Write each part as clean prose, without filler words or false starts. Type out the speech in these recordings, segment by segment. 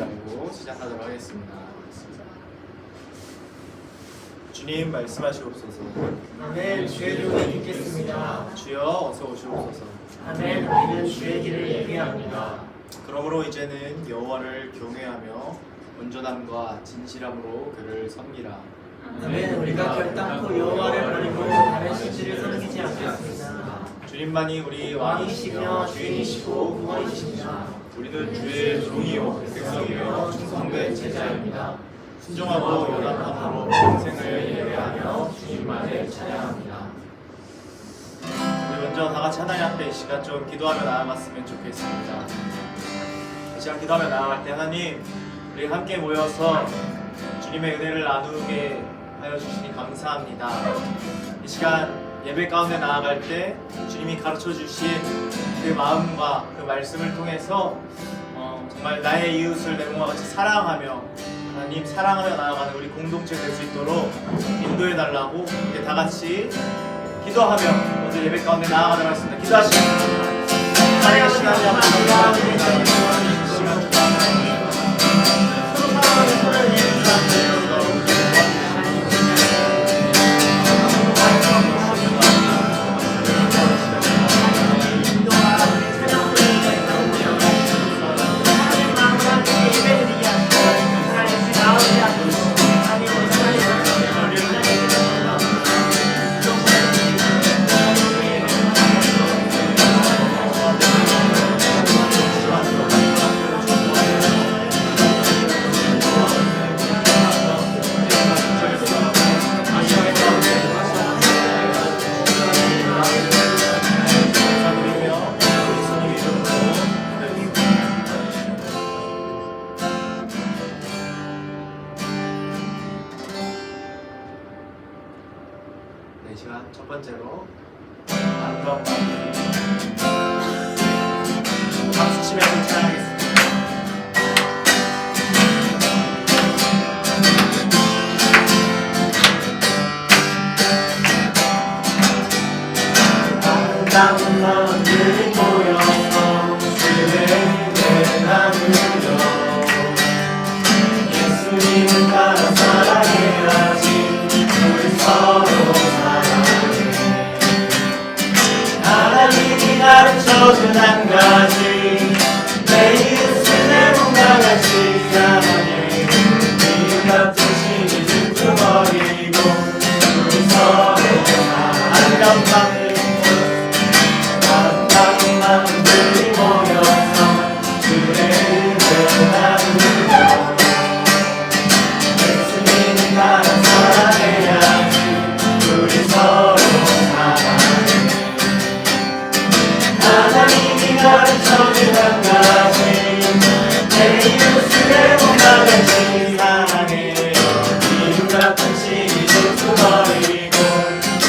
알고 시작하도록 하겠습니다. 주님 말씀하시옵소서. 아멘. 주의 종이 읽겠습니다. 주여 어서 오시옵소서. 아멘. 우리는 주의 길을 예비합니다. 그러므로 이제는 여호와를 경외하며 온전함과 진실함으로 그를 섬기라. 아멘. 우리가 결단코 여호와를 버리고 다른 신들을 섬기지 않겠습니다. 주님만이 우리 왕이시며 주인이시고 구원이십니다. 우리는 주의 종이요 백성이며 충성된 제자입니다. 순종하고 연합함으로 평생을 예배하며 주님만을 찬양합니다. 우리 먼저 다 같이 하나님 앞에 이 시간 좀 기도하며 나아갔으면 좋겠습니다. 이 시간 기도하며 나아갈 때 하나님, 우리 함께 모여서 주님의 은혜를 나누게 하여 주시니 감사합니다. 이 시간 예배 가운데 나아갈 때 주님이 가르쳐 주신 그 마음과 그 말씀을 통해서 정말 나의 이웃을 내 몸과 같이 사랑하며 하나님 사랑하며 나아가는 우리 공동체 될 수 있도록 인도해 달라고 이렇게 다 같이 기도하며 먼저 예배 가운데 나아가도록 하겠습니다. 기도하시겠습니다. 하나님의 시간이 감사합니다. 시간 주시옵소서. 서로 사랑하는 서로를 위해 이 시간 첫 번째로 아름다운 마음 박수 치면서 찬양하겠습니다. 아름다운 마음들이 모여서 주의 은혜 나누며 예수님을 따라 사랑해야지. 우리 서로 하나님이 가르쳐준 한 가지, 내 이웃을 내 몸과 같이 사랑해. 이웃 같은 시기 줍줍어리고 우리 서로 아름다운 마음들이 모여서 주의 은혜를 나누며 예수님을 따라 사랑해야지. 우리 서로 하나님이 가르쳐준 한 가지, 내 이웃을 내 몸과 같이 사랑해. 이웃 같은 시기 줍줍어리고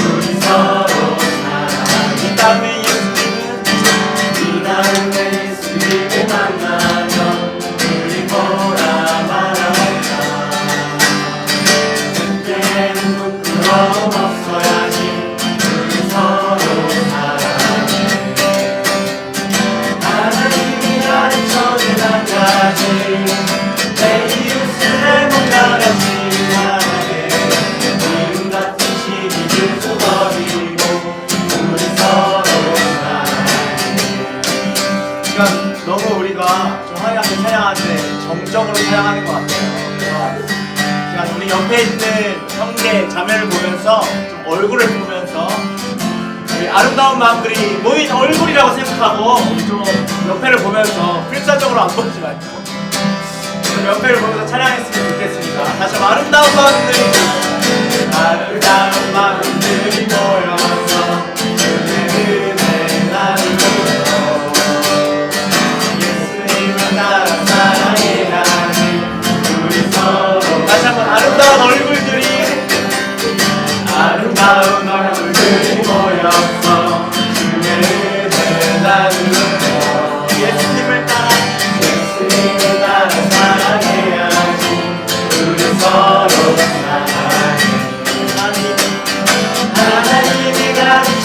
우리 서로 사랑해. 이 땅의 예수님을 만나면 우리 보라 말아올까. 그때는 부끄러움 없어야지. 우리 서로 사랑해. 하나님이 가르쳐준 한 가지, 내 이웃을 내 몸과 같이 사랑해. 이웃 같은 시기 줍줍어리고 우리 서로 그러니까 너무 우리가 좀 하나님 찬양할 때 정적으로 찬양하는 것 같아요. 그래서 우리 옆에 있는 형제 자매를 보면서 좀 얼굴을 보면서 우리 아름다운 마음들이 모인 얼굴이라고 생각하고 좀 옆에를 보면서 필사적으로 안 보지 말고 좀 옆에를 보면서 찬양했으면 좋겠습니다. 다시 한번 아름다운 마음들이 모여서 은혜 나누며 따라 사랑해야지. 우리 서로 다시 한번 아름다운 얼굴들이 모여서 주의 은혜 나누며 예수님을 따라 사랑해야지. 우리 서로 사랑해. 하나님이 가르쳐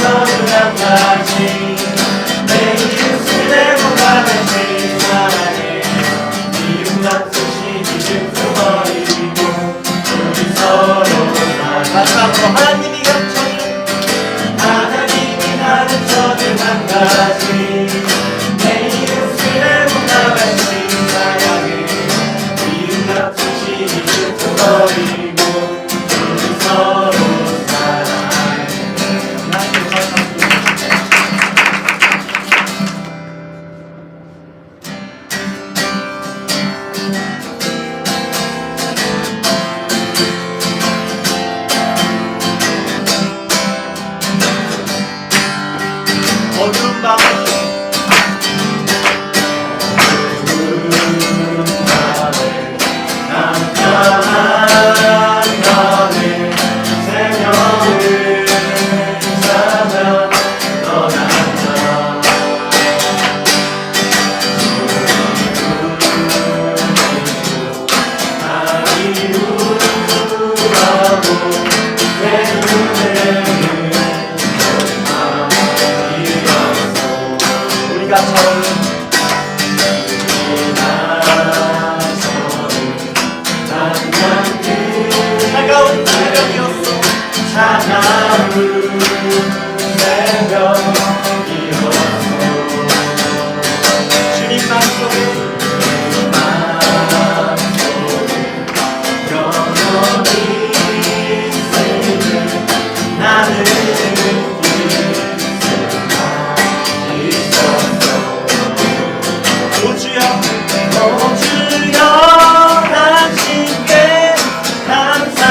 새벽 일어서 주님 마음속에 영원히 있으면 나는 오 주여 주여 당신께 감사하리라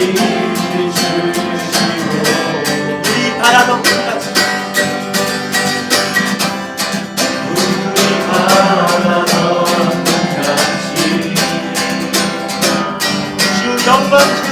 우리 바라던 같이 주 영광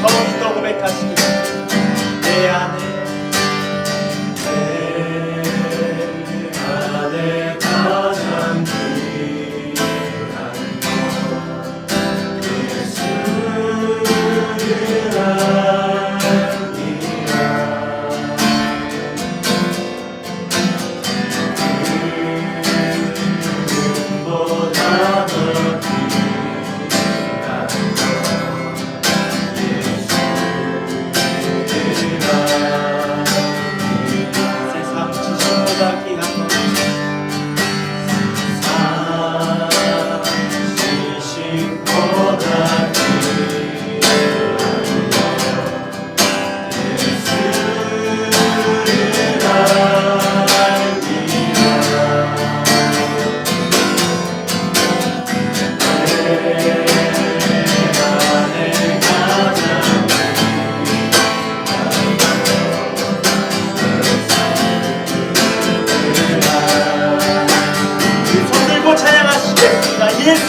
처음부터 고백하시기 내 안에 가장 귀한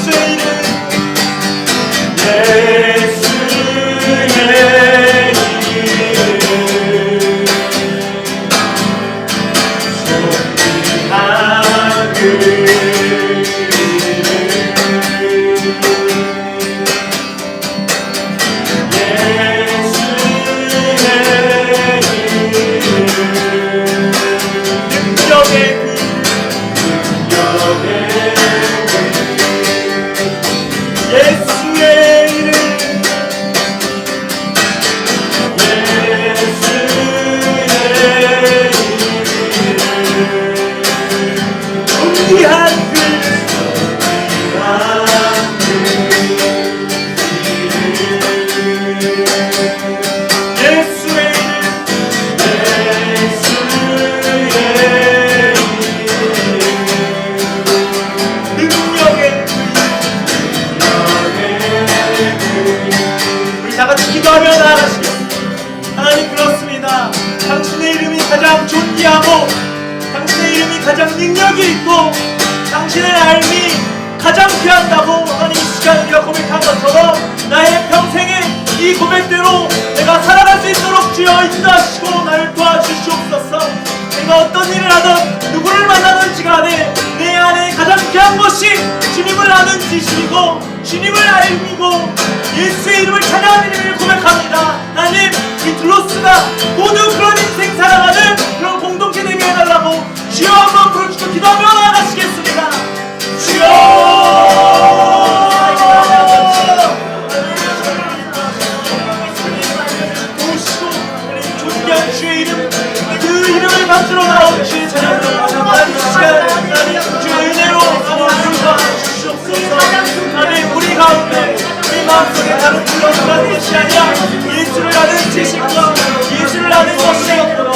예수를 예수의 이름 기도하며 나아가시겠습니다. 하나님 그렇습니다. 당신의 이름이 가장 존귀하고 당신의 이름이 가장 능력이 있고 당신의 삶이 가장 귀한다고 하나님 이 시간 우리가 고백한 것처럼 나의 평생에 이 고백대로 내가 살아갈 수 있도록 주여 인도하시고 나를 도와주시옵소서. 내가 어떤 일을 하든 누구를 만나든지 간에 내 안에 가장 귀한 것이 주님을 아는 지식이고 주님을 알고 예수의 이름을 찬양하는 이름을 고백합니다. 하나님 이 둘로스가 모두 그런 인생 살아가는 그런 공동체 되게 해달라고 주여 한번 부르시고 기도하며 나아가시겠습니다. 주여 도우시고 존귀한 주의 이름 그 이름을 받들어 나온 주의 찬양을 하나님 시간 하나님 주의 은혜로 부르셔 주시옵소서. 하나님 우리 가운데 우리 마음속에 다른 불러서라는 것이 아니라 예수를 아는 지식과 예수를 아는 것이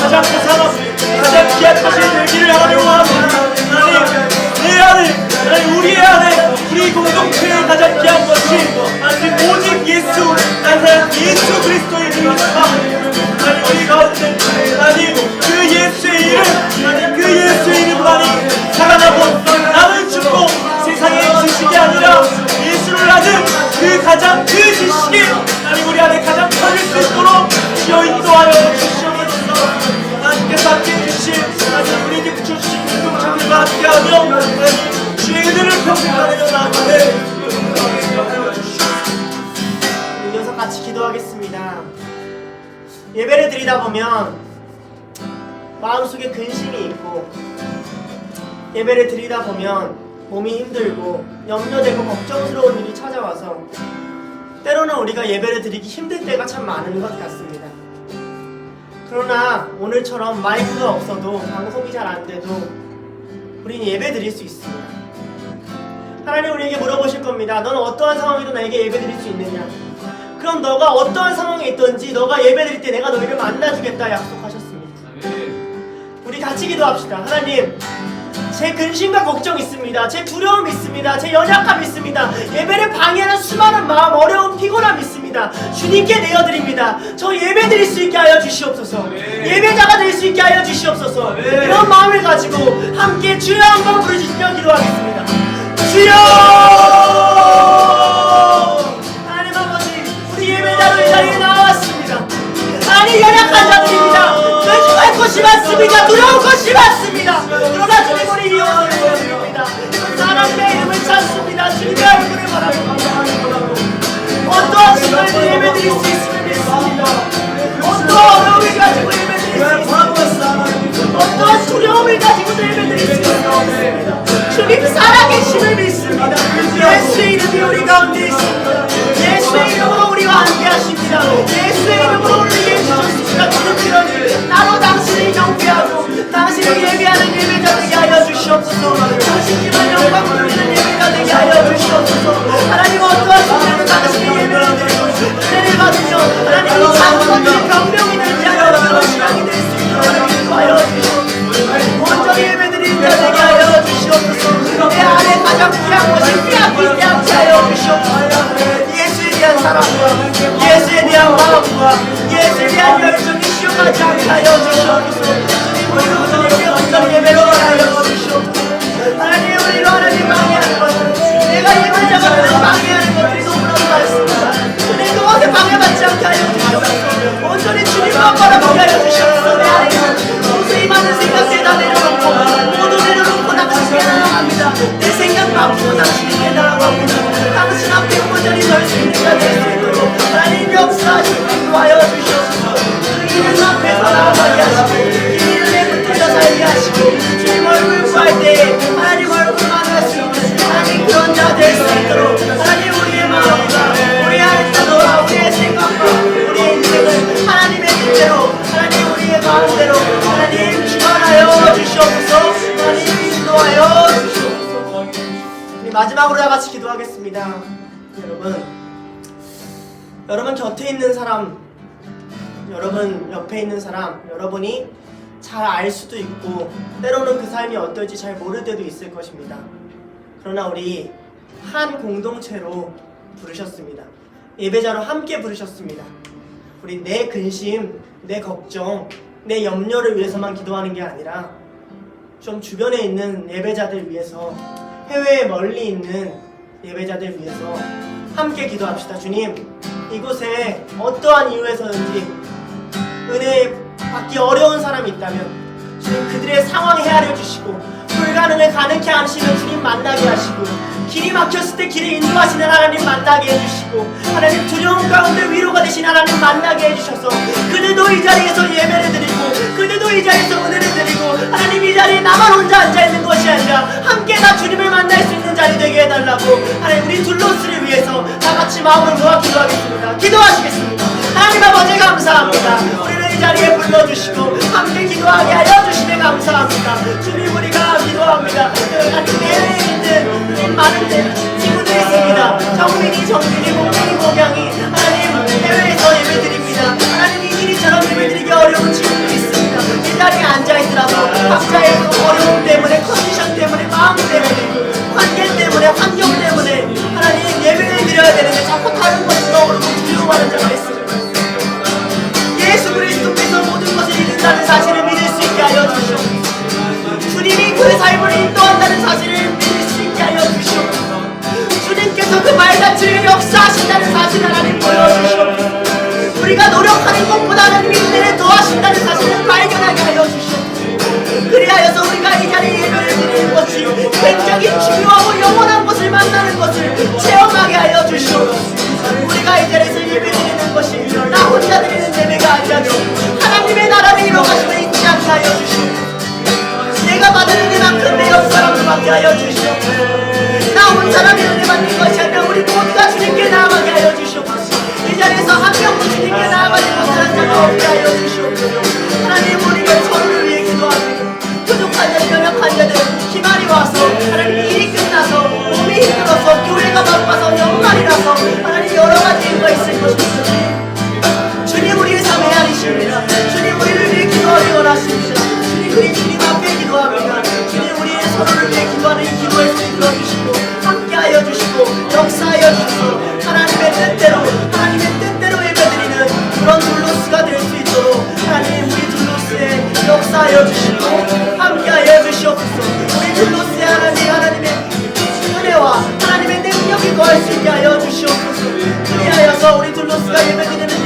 가장 고상하고 가장 귀한 것이 되기를 하나님 원합니다. 하나님 내 안에 하나님 우리의 안에 우리 공동체에 가장 귀한 것이 하나님 오직 예수 나사렛 예수 그리스도의 이름입니다. 하나님 우리 가운데 하나님 그 예수의 이름 하나님 그 예수의 이름 하나님 살아나고 남을 죽고 세상의 지식이 아니라 예수를 아는 그 가장 그 지식이 하나님 우리 안에 가장 커질 수 있도록 주여 인도하여 주시옵소서. 하나님께서 함께해 주신 하나님 우리에게 붙여주신 공동체들과 함께하며 하나님 주의 은혜를 평생 나누며 나아가네 이어서 같이 기도하겠습니다. 예배를 드리다 보면 마음속에 근심이 있고 예배를 드리다 보면 몸이 힘들고 염려되고 걱정스러운 일이 찾아와서 때로는 우리가 예배를 드리기 힘들 때가 참 많은 것 같습니다. 그러나 오늘처럼 마이크가 없어도 방송이 잘 안 돼도 우리는 예배 드릴 수 있습니다. 하나님 우리에게 물어보실 겁니다. 너는 어떠한 상황에도 나에게 예배 드릴 수 있느냐? 그럼 너가 어떠한 상황에 있든지 너가 예배 드릴 때 내가 너희를 만나주겠다 약속하셨습니다. 우리 같이 기도합시다. 하나님, 제 근심과 걱정 있습니다. 제 두려움 있습니다. 제 연약함 있습니다. 예배를 방해하는 수많은 마음, 어려움, 피곤함 있습니다. 주님께 내어드립니다. 저 예배 드릴 수 있게 하여 주시옵소서. 예배자가 될 수 있게 하여 주시옵소서. 이런 마음을 가지고 함께 주여 한번 부르시며 기도하겠습니다. 주여! 하나님 아버지, 우리 예배자로 이 자리에 나왔습니다. 하나님, 연약한 자들입니다. 근심할 것이 많습니다. 두려운 것이 많습니다. 그러나 주님, 우리 이혼을 보여드립니다. 하나님의 이름을 찾습니다. 주님의 얼굴을 바라봅니다. 어떠한 시간에도 예배 드릴 수 있음을 믿습니다. 어떠한 어려움을 가지고 예배 드릴 수 있습니다. 어떠한 두려움을 가지고도 예배 드릴 수 있습니다. 주님 살아계심을 믿습니다. 예수의 이름이 우리 가운데 있습니다. 예수의 이름으로 우리와 함께 하십니다. 예수의 이름으로 우리에게 주셨습니다. 주님, 그러니 나로 당신을 경배하고 당신을 예배하는 예배자 되게 하여 주시옵소서. 당신께만 영광 돌리는 예배자 되게 하여 주시옵소서. 하나님, 어떠한 순간에도 당신의 예배를 드리고 은혜를 받으며 하나님, 이 장소들의 병명이 되지 않는 그런 시간이 될 수 있도록 인도하여 주시옵소서. 온전히 예배드리는 자 되게 하여 주시옵소서. 내 안에 가장 귀한 것이 빼앗기지 않게 하여 주시옵소서. 예수에 대한 사랑과 예수에 대한 마음과 예수에 대한 열정이 쉬어가지 않게 하여 주시옵소서. 주님, 우리로 주님께 온전히 예배를 하여 주시옵소서. 하나님, 우리로 하나님 방해하는 것은 내가 예배자가 되는 방해하는 것들이 너무너무 많습니다. 우리 그것에 방해받지 않게 하여 주시옵소서. 온전히 주님만 바라보게 하여 주시옵소서. 내 안에 도저히 많은 생각들 다 내려놓고 모두 내려놓고 당신께 나아갑니다. 내 생각 바꾸고 당신께 나아갑니다. 당신 앞에 온전히 설 수 있는 자 될 수 있도록 하나님 역사하시고 인도하여 주시옵소서. 그 이름 앞에서 나아가게 하시고 이 이름에 붙들려 살게 하시고 주님 얼굴 구할 때에 하나님 얼굴만 할 수 있는 하나님 그런 자 될 수 있도록 하나님, 우리의 마음과 우리의 안타도와 우리의 생각과 우리의 인생을 하나님의 뜻대로 하나님, 우리의 마음대로 하나님 주관하여 주시옵소서. 하나님 인도하여 주시옵소서. 우리 마지막으로 다 같이 기도하겠습니다. 여러분 곁에 있는 사람, 여러분 옆에 있는 사람, 여러분이 잘 알 수도 있고 때로는 그 삶이 어떨지 잘 모를 때도 있을 것입니다. 그러나 우리 한 공동체로 부르셨습니다. 예배자로 함께 부르셨습니다. 우리 내 근심, 내 걱정, 내 염려를 위해서만 기도하는 게 아니라 좀 주변에 있는 예배자들 위해서, 해외에 멀리 있는 예배자들 위해서 함께 기도합시다. 주님, 이곳에 어떠한 이유에서든지 은혜 받기 어려운 사람이 있다면 주님, 그들의 상황 헤아려 주시고 불가능을 가능케 하시는 주님 만나게 하시고, 길이 막혔을 때 길을 인도하시는 하나님 만나게 해주시고, 하나님 두려움 가운데 위로가 되신 하나님 만나게 해주셔서 그들도 이 자리에서 예배를 드리고 그들도 이 자리에서 은혜를 드리고, 하나님 이 자리에 나만 혼자 앉아있는 것이 아니라 함께 다 주님을 만날 수 있는 자리 되게 해달라고 하나님, 우리 둘로스를 위해서 다같이 마음을 모아 기도하겠습니다. 기도하시겠습니다. 하나님 아버지 감사합니다. 우리를 이 자리에 불러주시고 함께 기도하게 하여 주시네 감사합니다. 주님, 우리가 기도합니다. 하나님, 해외에 있는 우리 많은 친구들이 있습니다. 정민이, 목명이, 목양이 하나님 해외에서 예배드립니다. 하나님, 이 일이처럼 예배드리기 어려운 친구들이 있습니다. 이 자리에 앉아있더라도 각자의 어려움 때문에, 컨디션 때문에, 마음 때문에, 관계 때문에, 환경 때문에 하나님 예배를 드려야 되는데 자꾸 다른 것을 떠오르고 두려워하는 자가 있습니다. 예수 그리스도께서 모든 것을 이룬다는 사실을 믿을 수 있게 하여 주시옵소서. 주님이 그 삶을 인도한다는 사실을 믿을 수 있게 하여 주시옵소서. 주님께서 그 말같이 역사하신다는 사실을 하나님 보여주시옵소서. 우리가 노력하는 것보다 하나님이 은혜를 더하신다는 사실을 발견하게 하여 주시옵소서. 그리하여서 우리가 이 자리에 예배를 드리는 것이 굉장히 중요하고 영원한 것을 만나는 것을 체험하게 하여 주시옵소서. 우리가 이 자리에서 예배드리는 것이 나 혼자 드리는 예배가 아니라 하나님의 나라를 이뤄가심에 있지 않게 하여 주시옵소서. 내가 받는 이만큼 내 옆 사람을 받게 하여 주시옵소서. 나 온 사람이 은혜 받는 것이 아니라 우리 모두가 주님께 나아가게 하여 주시옵소서. 이 자리에서 한 명도 주님께 나아가지 못하는 자가 없게 하여 주시옵소서. 하나님, 우리가 서로를 위해 기도합니다. 부족한 자들, 연약한 자들, 기말이 와서 하나님 일이 끝나서 몸이 힘들어서 교회가 바빠서 연말이라서 하나님 여러 가지 이유가 있을 것입니다. 주님, 우리의 삶의 아니십니다. 주님, 우리를 위해 기도하기 원하십니다. 주님, 우리 주님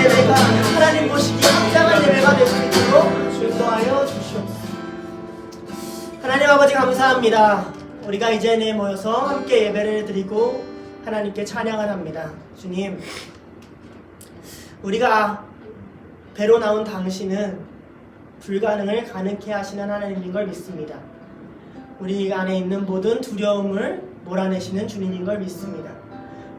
예배가 하나님 보시기에 합당한 예배가 될 수 있도록 인도하여 주시옵소서. 하나님 아버지 감사합니다. 우리가 이제 모여서 함께 예배를 드리고 하나님께 찬양을 합니다. 주님, 우리가 배로 나온 당신은 불가능을 가능케 하시는 하나님인 걸 믿습니다. 우리 안에 있는 모든 두려움을 몰아내시는 주님인 걸 믿습니다.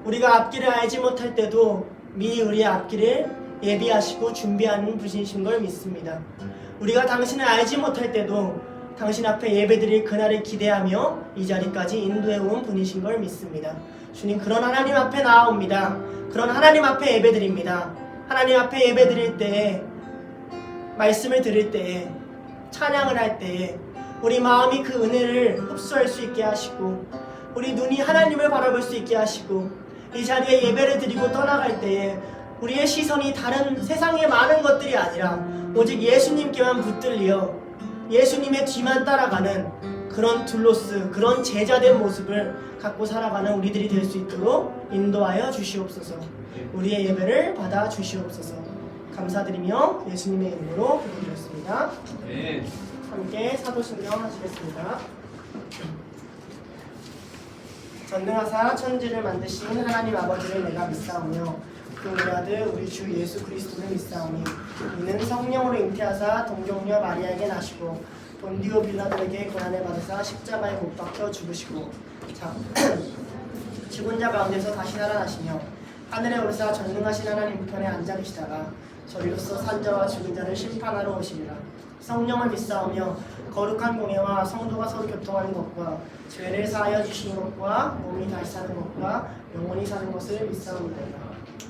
우리가 앞길을 알지 못할 때도 미리 우리의 앞길을 예비하시고 준비하는 분이신 걸 믿습니다. 우리가 당신을 알지 못할 때도 당신 앞에 예배드릴 그날을 기대하며 이 자리까지 인도해온 분이신 걸 믿습니다. 주님, 그런 하나님 앞에 나아옵니다. 그런 하나님 앞에 예배드립니다. 하나님 앞에 예배드릴 때에, 말씀을 들을 때에, 찬양을 할 때에 우리 마음이 그 은혜를 흡수할 수 있게 하시고 우리 눈이 하나님을 바라볼 수 있게 하시고 이 자리에 예배를 드리고 떠나갈 때에 우리의 시선이 다른 세상의 많은 것들이 아니라 오직 예수님께만 붙들려 예수님의 뒤만 따라가는 그런 둘로스, 그런 제자된 모습을 갖고 살아가는 우리들이 될 수 있도록 인도하여 주시옵소서. 우리의 예배를 받아 주시옵소서. 감사드리며 예수님의 이름으로 기도드렸습니다. 네. 함께 사도신경 하시겠습니다. 전능하사 천지를 만드신 하나님 아버지를 내가 믿사오며 그 우리 아들 우리 주 예수 그리스도를 믿사오니 이는 성령으로 잉태하사 동정녀 마리아에게 나시고 본디오 빌라도에게 고난을 받으사 십자가에 못 박혀 죽으시고 죽은 자 가운데서 다시 살아나시며 하늘에 오르사 전능하신 하나님 우편에 앉아 계시다가 저리로서 산자와 죽은 자를 심판하러 오시리라. 성령을 믿사오며 거룩한 공예와 성도가 서로 교통하는 것과 죄를 사하여 주시는 것과 몸이 다시 사는 것과 영원히 사는 것을 믿사옵니다.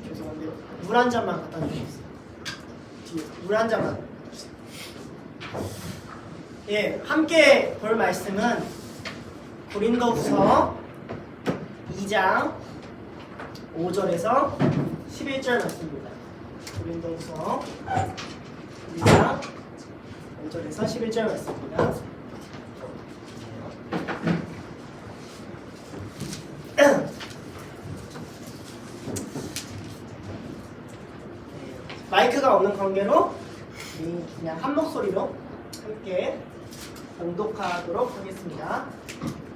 죄송한데 물 한 잔만 갖다 주시겠어요? 뒤에 물 한 잔만. 예, 함께 볼 말씀은 고린도후서 2장 5절에서 11절 말씀입니다. 고린도후서 2장 5절에서 11절 말씀입니다. 마이크가 없는 관계로 그냥 한 목소리로 함께 봉독하도록 하겠습니다.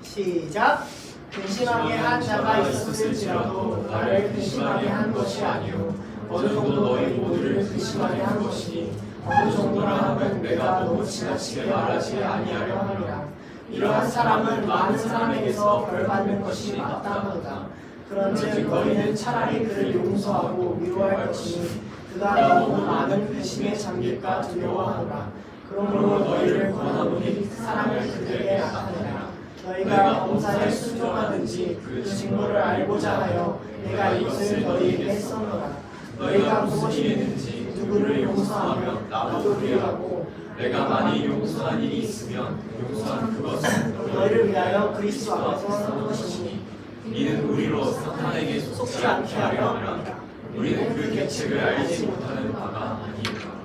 시작. 근심하게 한 자가 있었을지라도 나를 근심하게 한 것이 아니오 어느 정도 너희 모두를 근심하게 한 것이니 어느 정도라 하면 내가 너무 지나치게 말하지 아니하려 함이라. 이러한 사람은 많은 사람에게서 벌받는 것이 마땅하도다. 그런즉 너희는 차라리 그를 용서하고 위로할 것이니 그가 너무 많은 근심에 잠길까 두려워하노라. 그러므로 너희를 권하노니 사랑을 그들에게 나타내라. 너희가 범사에 순종하든지 그 증거를 알고자 하여 내가 이것을 너희에게 했었노라. 너희가 무엇이 있는지 누구를 용서하면 나도 그리하고 내가 많이 용서한 일이 있으면 용서한 그것은 너희를 위하여 그리스도 앞에서 한 것이니 이는 우리로 사탄에게 속지 않게 하려 함이라. 우리는 그 계책을 알지 못하는 바가 아니니라.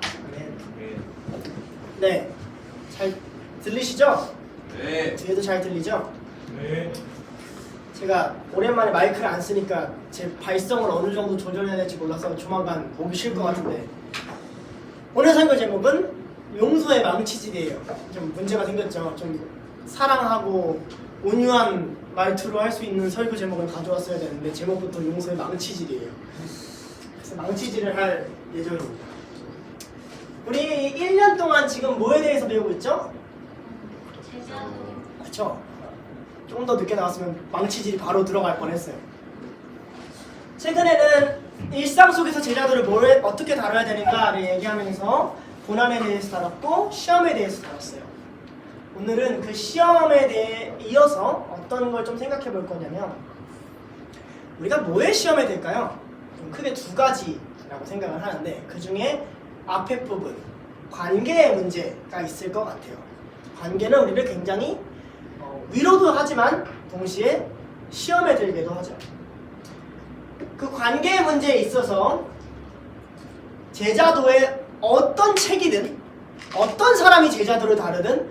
네, 잘 들리시죠? 네. 뒤에도 잘 들리죠? 네. 제가 오랜만에 마이크를 안 쓰니까 제 발성을 어느 정도 조절해야 될지 몰라서 조만간 보기 싫을 것 같은데 오늘 설교 제목은 용서의 망치질이에요. 좀 문제가 생겼죠. 좀 사랑하고 온유한 말투로 할 수 있는 설교 제목을 가져왔어야 되는데 제목부터 용서의 망치질이에요. 그래서 망치질을 할 예정입니다. 우리 1년 동안 지금 뭐에 대해서 배우고 있죠? 그쵸? 조금 더 늦게 나왔으면 망치질이 바로 들어갈 뻔했어요. 최근에는 일상 속에서 제자들을 어떻게 다뤄야 되는가를 얘기하면서 고난에 대해서 다뤘고 시험에 대해서 다뤘어요. 오늘은 그 시험에 대해 이어서 어떤 걸 좀 생각해 볼 거냐면 우리가 뭐에 시험에 될까요? 좀 크게 두 가지라고 생각을 하는데 그 중에 앞에 부분 관계의 문제가 있을 것 같아요. 관계는 우리를 굉장히 위로도 하지만 동시에 시험에 들게도 하죠. 그 관계의 문제에 있어서 제자도의 어떤 책이든 어떤 사람이 제자도를 다루든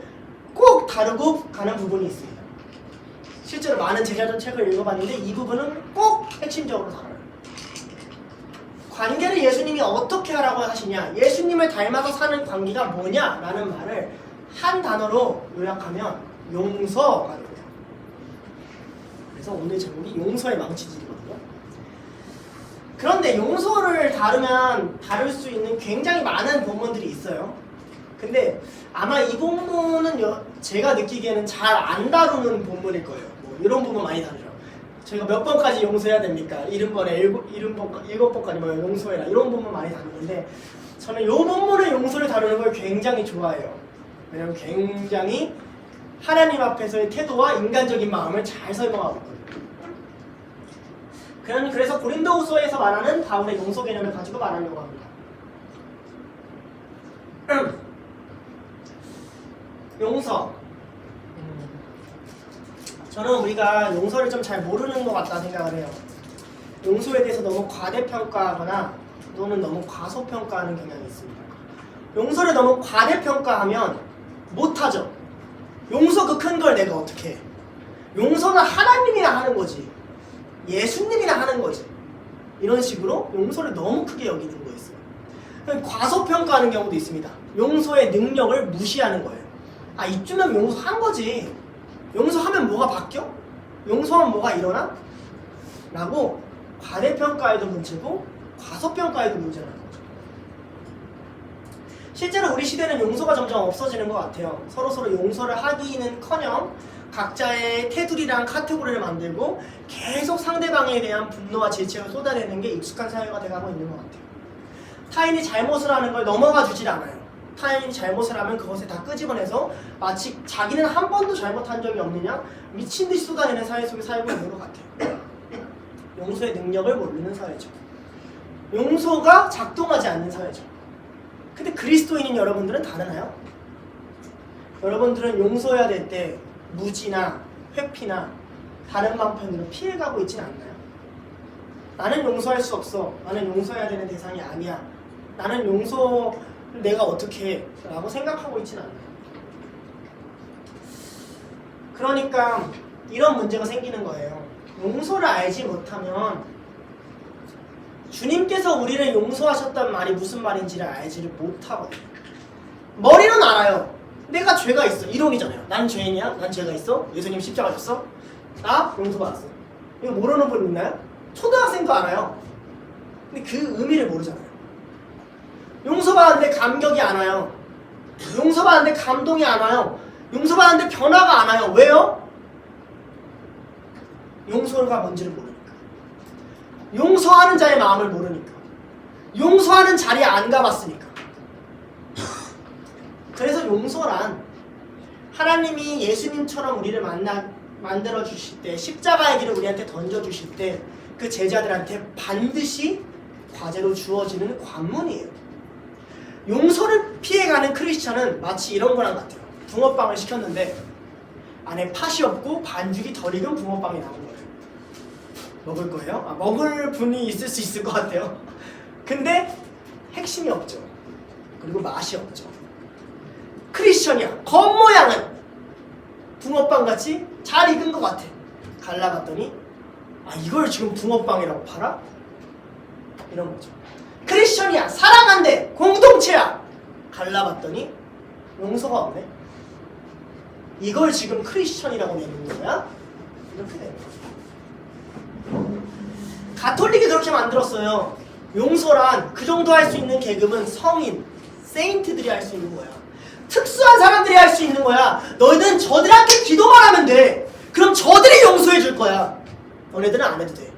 꼭 다루고 가는 부분이 있습니다. 실제로 많은 제자도 책을 읽어봤는데 이 부분은 꼭 핵심적으로 다뤄요. 관계를 예수님이 어떻게 하라고 하시냐, 예수님을 닮아서 사는 관계가 뭐냐라는 말을 한 단어로 요약하면 용서가 됩니다. 그래서 오늘 제목이 용서의 망치질이거든요. 그런데 용서를 다루면 다룰 수 있는 굉장히 많은 본문들이 있어요. 근데 아마 이 본문은 제가 느끼기에는 잘 안 다루는 본문일 거예요. 뭐 이런 부분 많이 다루죠. 저희가 몇 번까지 용서해야 됩니까? 7번까지 뭐 용서해라 이런 부분 많이 다루는데 저는 이 본문의 용서를 다루는 걸 굉장히 좋아해요. 왜냐면 굉장히 하나님 앞에서의 태도와 인간적인 마음을 잘 설명하고 있거든요. 그래서 고린도후서에서 말하는 바울의 용서 개념을 가지고 말하려고 합니다. 용서. 저는 우리가 용서를 좀 잘 모르는 것 같다 생각을 해요. 용서에 대해서 너무 과대평가하거나 또는 너무 과소평가하는 경향이 있습니다. 용서를 너무 과대평가하면 못하죠. 용서 그 큰 걸 내가 어떻게 해. 용서는 하나님이나 하는 거지, 예수님이나 하는 거지, 이런 식으로 용서를 너무 크게 여기는 거 있어요. 과소평가하는 경우도 있습니다. 용서의 능력을 무시하는 거예요. 아, 이쯤면 용서한 거지, 용서하면 뭐가 바뀌어? 용서하면 뭐가 일어나? 라고 과대평가에도 문제고 과소평가에도 문제라는 거죠. 실제로 우리 시대는 용서가 점점 없어지는 것 같아요. 서로서로 용서를 하기는커녕 각자의 테두리랑 카테고리를 만들고 계속 상대방에 대한 분노와 질책을 쏟아내는 게 익숙한 사회가 돼가고 있는 것 같아요. 타인이 잘못을 하는 걸 넘어가 주질 않아요. 타인이 잘못을 하면 그것을 다 끄집어내서 마치 자기는 한 번도 잘못한 적이 없느냐 미친듯이 쏟아내는 사회 속에 살고 있는 것 같아요. 용서의 능력을 모르는 사회죠. 용서가 작동하지 않는 사회죠. 근데 그리스도인인 여러분들은 다르나요? 여러분들은 용서해야 될 때 무지나 회피나 다른 방편으로 피해가고 있진 않나요? 나는 용서할 수 없어, 나는 용서해야 되는 대상이 아니야, 나는 용서 내가 어떻게 해? 라고 생각하고 있진 않아요. 그러니까 이런 문제가 생기는 거예요. 용서를 알지 못하면 주님께서 우리를 용서하셨단 말이 무슨 말인지를 알지를 못하거든요. 머리로는 알아요. 내가 죄가 있어, 이론이잖아요. 난 죄인이야? 난 죄가 있어? 예수님 십자가 졌어? 나 용서받았어. 이거 모르는 분 있나요? 초등학생도 알아요. 근데 그 의미를 모르잖아요. 용서받았는데 감격이 안 와요. 용서받았는데 감동이 안 와요. 용서받았는데 변화가 안 와요. 왜요? 용서가 뭔지를 모르니까. 용서하는 자의 마음을 모르니까. 용서하는 자리에 안 가봤으니까. 그래서 용서란 하나님이 예수님처럼 우리를 만들어 주실 때, 십자가의 길을 우리한테 던져 주실 때 그 제자들한테 반드시 과제로 주어지는 관문이에요. 용서를 피해가는 크리스찬은 마치 이런 거랑 같아요. 붕어빵을 시켰는데 안에 팥이 없고 반죽이 덜 익은 붕어빵이 나온 거예요. 먹을 거예요? 아, 먹을 분이 있을 수 있을 것 같아요. 근데 핵심이 없죠. 그리고 맛이 없죠. 크리스천이야. 겉모양은 붕어빵같이 잘 익은 것 같아. 갈라봤더니 아, 이걸 지금 붕어빵이라고 팔아? 이런 거죠. 크리스천이야. 사랑한대. 공동체야. 갈라봤더니 용서가 없네. 이걸 지금 크리스천이라고 내는 거야? 이렇게 되는 거죠. 가톨릭이 그렇게 만들었어요. 용서란 그 정도 할 수 있는 계급은 성인, 세인트들이 할 수 있는 거야. 특수한 사람들이 할 수 있는 거야. 너희는 저들한테 기도만 하면 돼. 그럼 저들이 용서해 줄 거야. 너네들은 안 해도 돼.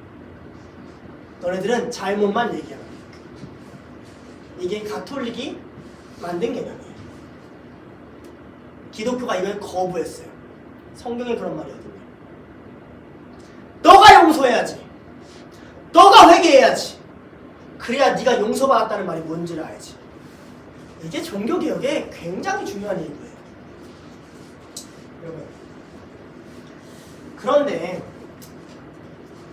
너네들은 잘못만 얘기하면 돼. 이게 가톨릭이 만든 개념이에요. 기독교가 이걸 거부했어요. 성경에 그런 말이거든요. 너가 용서해야지. 너가 회개해야지. 그래야 네가 용서받았다는 말이 뭔지를 알지. 이게 종교개혁에 굉장히 중요한 얘기예요. 여러분. 그런데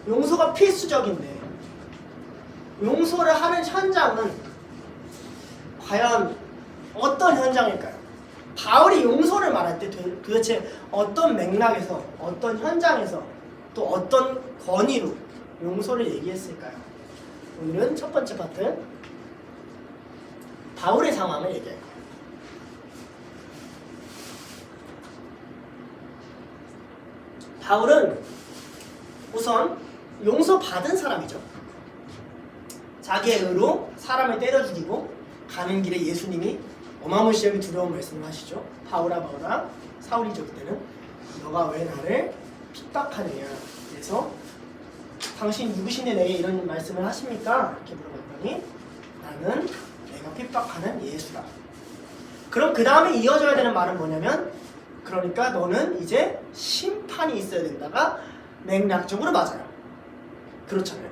용서가 필수적인데 용서를 하는 현장은 과연 어떤 현장일까요? 바울이 용서를 말할 때 도대체 어떤 맥락에서, 어떤 현장에서, 또 어떤 권위로 용서를 얘기했을까요? 오늘은 첫 번째 파트 바울의 상황을 얘기할 거예요. 바울은 우선 용서받은 사람이죠. 자기의 의로 사람을 때려 죽이고 가는 길에 예수님이 어마무시하게 두려운 말씀을 하시죠. 바울아 바울아, 사울이죠 그때는. 너가 왜 나를 핍박하느냐. 그래서 당신 누구신데 내게 이런 말씀을 하십니까? 이렇게 물어봤더니 나는 내가 핍박하는 예수다. 그럼 그 다음에 이어져야 되는 말은 뭐냐면 그러니까 너는 이제 심판이 있어야 된다가 맥락적으로 맞아요. 그렇잖아요.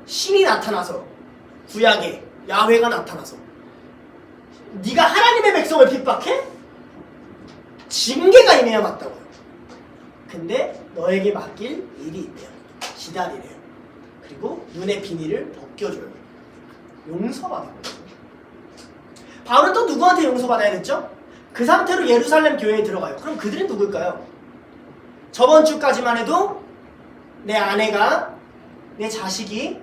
신이 나타나서 구약에 야훼가 나타나서 네가 하나님의 백성을 핍박해? 징계가 임해야 맞다고요. 근데 너에게 맡길 일이 있대요. 기다리래요. 그리고 눈의 비닐을 벗겨줘요. 용서받는 거예요. 바울은 또 누구한테 용서받아야 됐죠? 그 상태로 예루살렘 교회에 들어가요. 그럼 그들은 누굴까요? 저번 주까지만 해도 내 아내가, 내 자식이,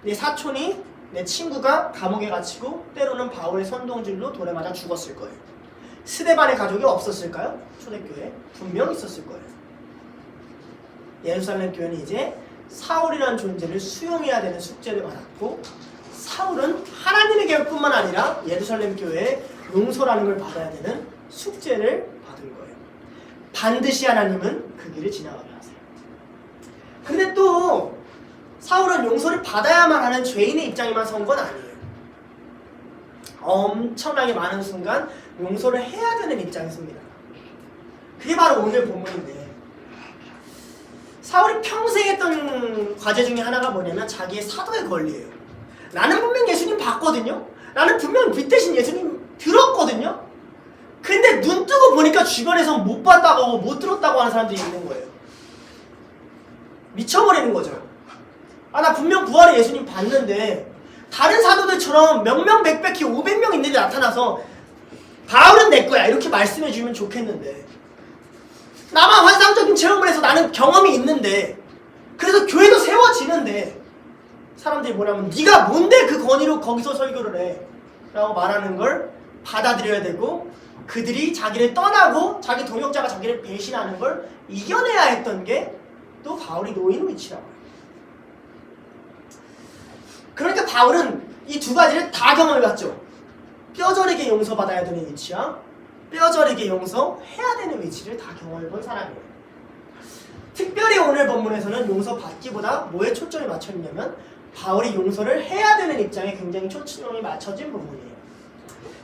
내 사촌이, 내 친구가 감옥에 갇히고 때로는 바울의 선동질로 돌에 맞아 죽었을 거예요. 스데반의 가족이 없었을까요? 초대교회 분명 있었을 거예요. 예루살렘 교회는 이제 사울이라는 존재를 수용해야 되는 숙제를 받았고 사울은 하나님의 계획뿐만 아니라 예루살렘 교회의 용서라는 걸 받아야 되는 숙제를 받은 거예요. 반드시 하나님은 그 길을 지나가게 하세요. 근데 또 사울은 용서를 받아야만 하는 죄인의 입장에만 선 건 아니에요. 엄청나게 많은 순간 용서를 해야 되는 입장에 섭니다. 그게 바로 오늘 본문인데 사울이 평생 했던 과제 중에 하나가 뭐냐면 자기의 사도의 권리예요. 나는 분명 예수님 봤거든요. 나는 분명 빛 대신 예수님 들었거든요. 근데 눈 뜨고 보니까 주변에서 못 봤다고 하고 못 들었다고 하는 사람들이 있는 거예요. 미쳐버리는 거죠. 아, 나 분명 부활의 예수님 봤는데 다른 사도들처럼 명명백백히 500명 있는데 나타나서 바울은 내 거야 이렇게 말씀해 주면 좋겠는데 나만 환상적인 체험을 해서 나는 경험이 있는데 그래서 교회도 세워지는데 사람들이 뭐냐면 네가 뭔데 그 권위로 거기서 설교를 해 라고 말하는 걸 받아들여야 되고 그들이 자기를 떠나고 자기 동역자가 자기를 배신하는 걸 이겨내야 했던 게 또 바울이 놓인 위치라고요. 그러니까 바울은 이 두 가지를 다 경험해봤죠. 뼈저리게 용서받아야 되는 위치와 뼈저리게 용서해야 되는 위치를 다 경험해본 사람이에요. 특별히 오늘 본문에서는 용서받기보다 뭐에 초점이 맞춰있냐면 바울이 용서를 해야 되는 입장에 굉장히 초점이 맞춰진 부분이에요.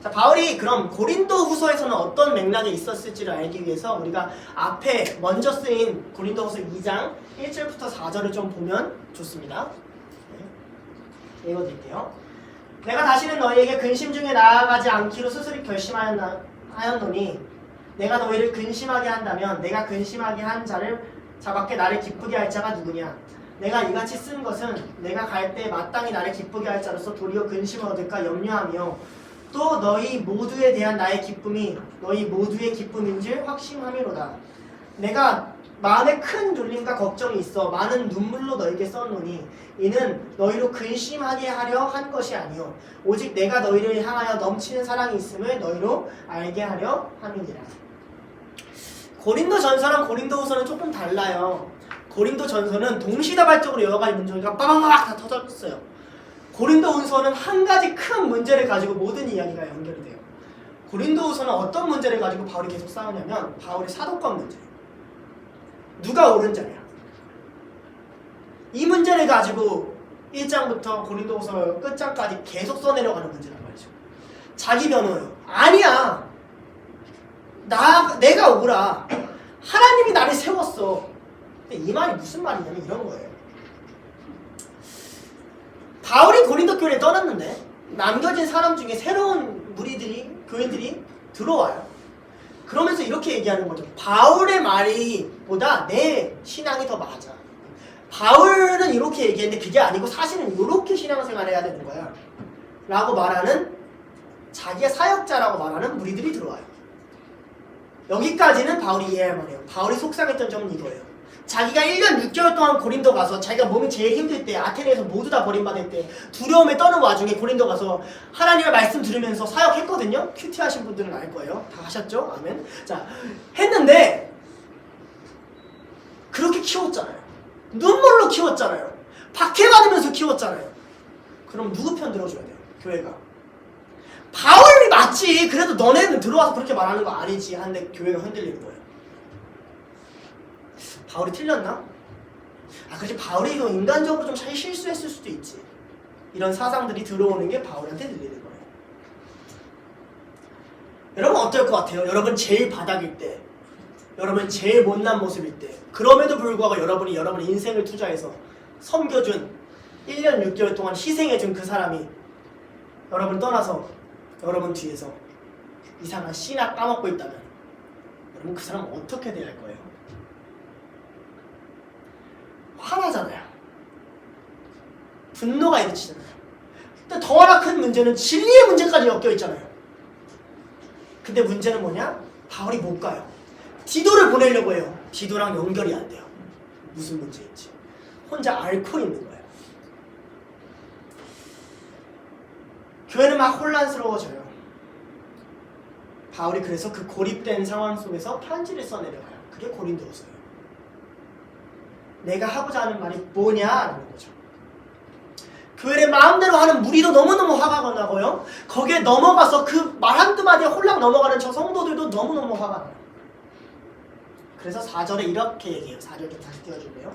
자, 바울이 그럼 고린도 후서에서는 어떤 맥락이 있었을지를 알기 위해서 우리가 앞에 먼저 쓰인 고린도 후서 2장 1절부터 4절을 좀 보면 좋습니다. 네. 읽어드릴게요. 내가 다시는 너희에게 근심 중에 나아가지 않기로 스스로 결심하였노니 내가 너희를 근심하게 한다면 내가 근심하게 한 자밖에 나를 기쁘게 할 자가 누구냐. 내가 이같이 쓴 것은 내가 갈 때 마땅히 나를 기쁘게 할 자로서 도리어 근심을 얻을까 염려하며 또 너희 모두에 대한 나의 기쁨이 너희 모두의 기쁨인 줄 확신함이로다. 내가 마음에 큰 눌림과 걱정이 있어 많은 눈물로 너에게 썼노니 이는 너희로 근심하게 하려 한 것이 아니요 오직 내가 너희를 향하여 넘치는 사랑이 있음을 너희로 알게 하려 함이니라. 고린도 전서랑 고린도 후서는 조금 달라요. 고린도 전서는 동시다발적으로 여러 가지 문제가 빠바바박 다 터졌어요. 고린도 후서는 한 가지 큰 문제를 가지고 모든 이야기가 연결이 돼요. 고린도 후서는 어떤 문제를 가지고 바울이 계속 싸우냐면 바울의 사도권 문제. 누가 옳은 자냐. 이 문제를 가지고 1장부터 고린도 후서 끝장까지 계속 써내려가는 문제란 말이죠. 자기 변호요. 아니야. 내가 옳아. 하나님이 나를 세웠어. 근데 이 말이 무슨 말이냐면 이런 거예요. 바울이 고린도 교회에 떠났는데 남겨진 사람 중에 새로운 무리들이 교인들이 들어와요. 그러면서 이렇게 얘기하는 거죠. 바울의 말이 보다 내 신앙이 더 맞아. 바울은 이렇게 얘기했는데 그게 아니고 사실은 이렇게 신앙생활을 해야 되는 거야 라고 말하는 자기가 사역자라고 말하는 무리들이 들어와요. 여기까지는 바울이 이해할 만해요. 바울이 속상했던 점은 이거예요. 자기가 1년 6개월 동안 고린도 가서 자기가 몸이 제일 힘들 때, 아테네에서 모두 다 버림받을 때 두려움에 떠는 와중에 고린도 가서 하나님의 말씀 들으면서 사역했거든요. 큐티 하신 분들은 알 거예요. 다 하셨죠? 아멘. 자, 했는데 그렇게 키웠잖아요. 눈물로 키웠잖아요. 박해받으면서 키웠잖아요. 그럼 누구 편 들어줘야 돼요? 교회가. 바울이 맞지. 그래도 너네는 들어와서 그렇게 말하는 거 아니지. 하는데 교회가 흔들리는 거예요. 바울이 틀렸나? 그렇지. 바울이 이거 인간적으로 좀 잘 실수했을 수도 있지. 이런 사상들이 들어오는 게 바울한테 들리는 거예요. 여러분 어떨 것 같아요? 여러분 제일 바닥일 때, 여러분 제일 못난 모습일 때, 그럼에도 불구하고 여러분이 여러분의 인생을 투자해서 섬겨준 1년 6개월 동안 희생해준 그 사람이 여러분 떠나서 여러분 뒤에서 이상한 씨나 까먹고 있다면 여러분 그 사람 어떻게 대할 거예요? 화나잖아요. 분노가 일으키잖아요. 근데 더 하나 큰 문제는 진리의 문제까지 엮여 있잖아요. 근데 문제는 뭐냐? 바울이 못 가요. 디도를 보내려고 해요. 디도랑 연결이 안 돼요. 무슨 문제인지. 혼자 앓고 있는 거예요. 교회는 막 혼란스러워져요. 바울이 그래서 그 고립된 상황 속에서 편지를 써내려가요. 그게 고린도후서예요. 내가 하고자 하는 말이 뭐냐라는 거죠. 교회를 마음대로 하는 무리도 너무너무 화가 나고요. 거기에 넘어가서 그 말 한두 마디에 홀랑 넘어가는 저 성도들도 너무너무 화가 나요. 그래서 4절에 이렇게 얘기해요. 4절 좀 다시 띄워줄래요?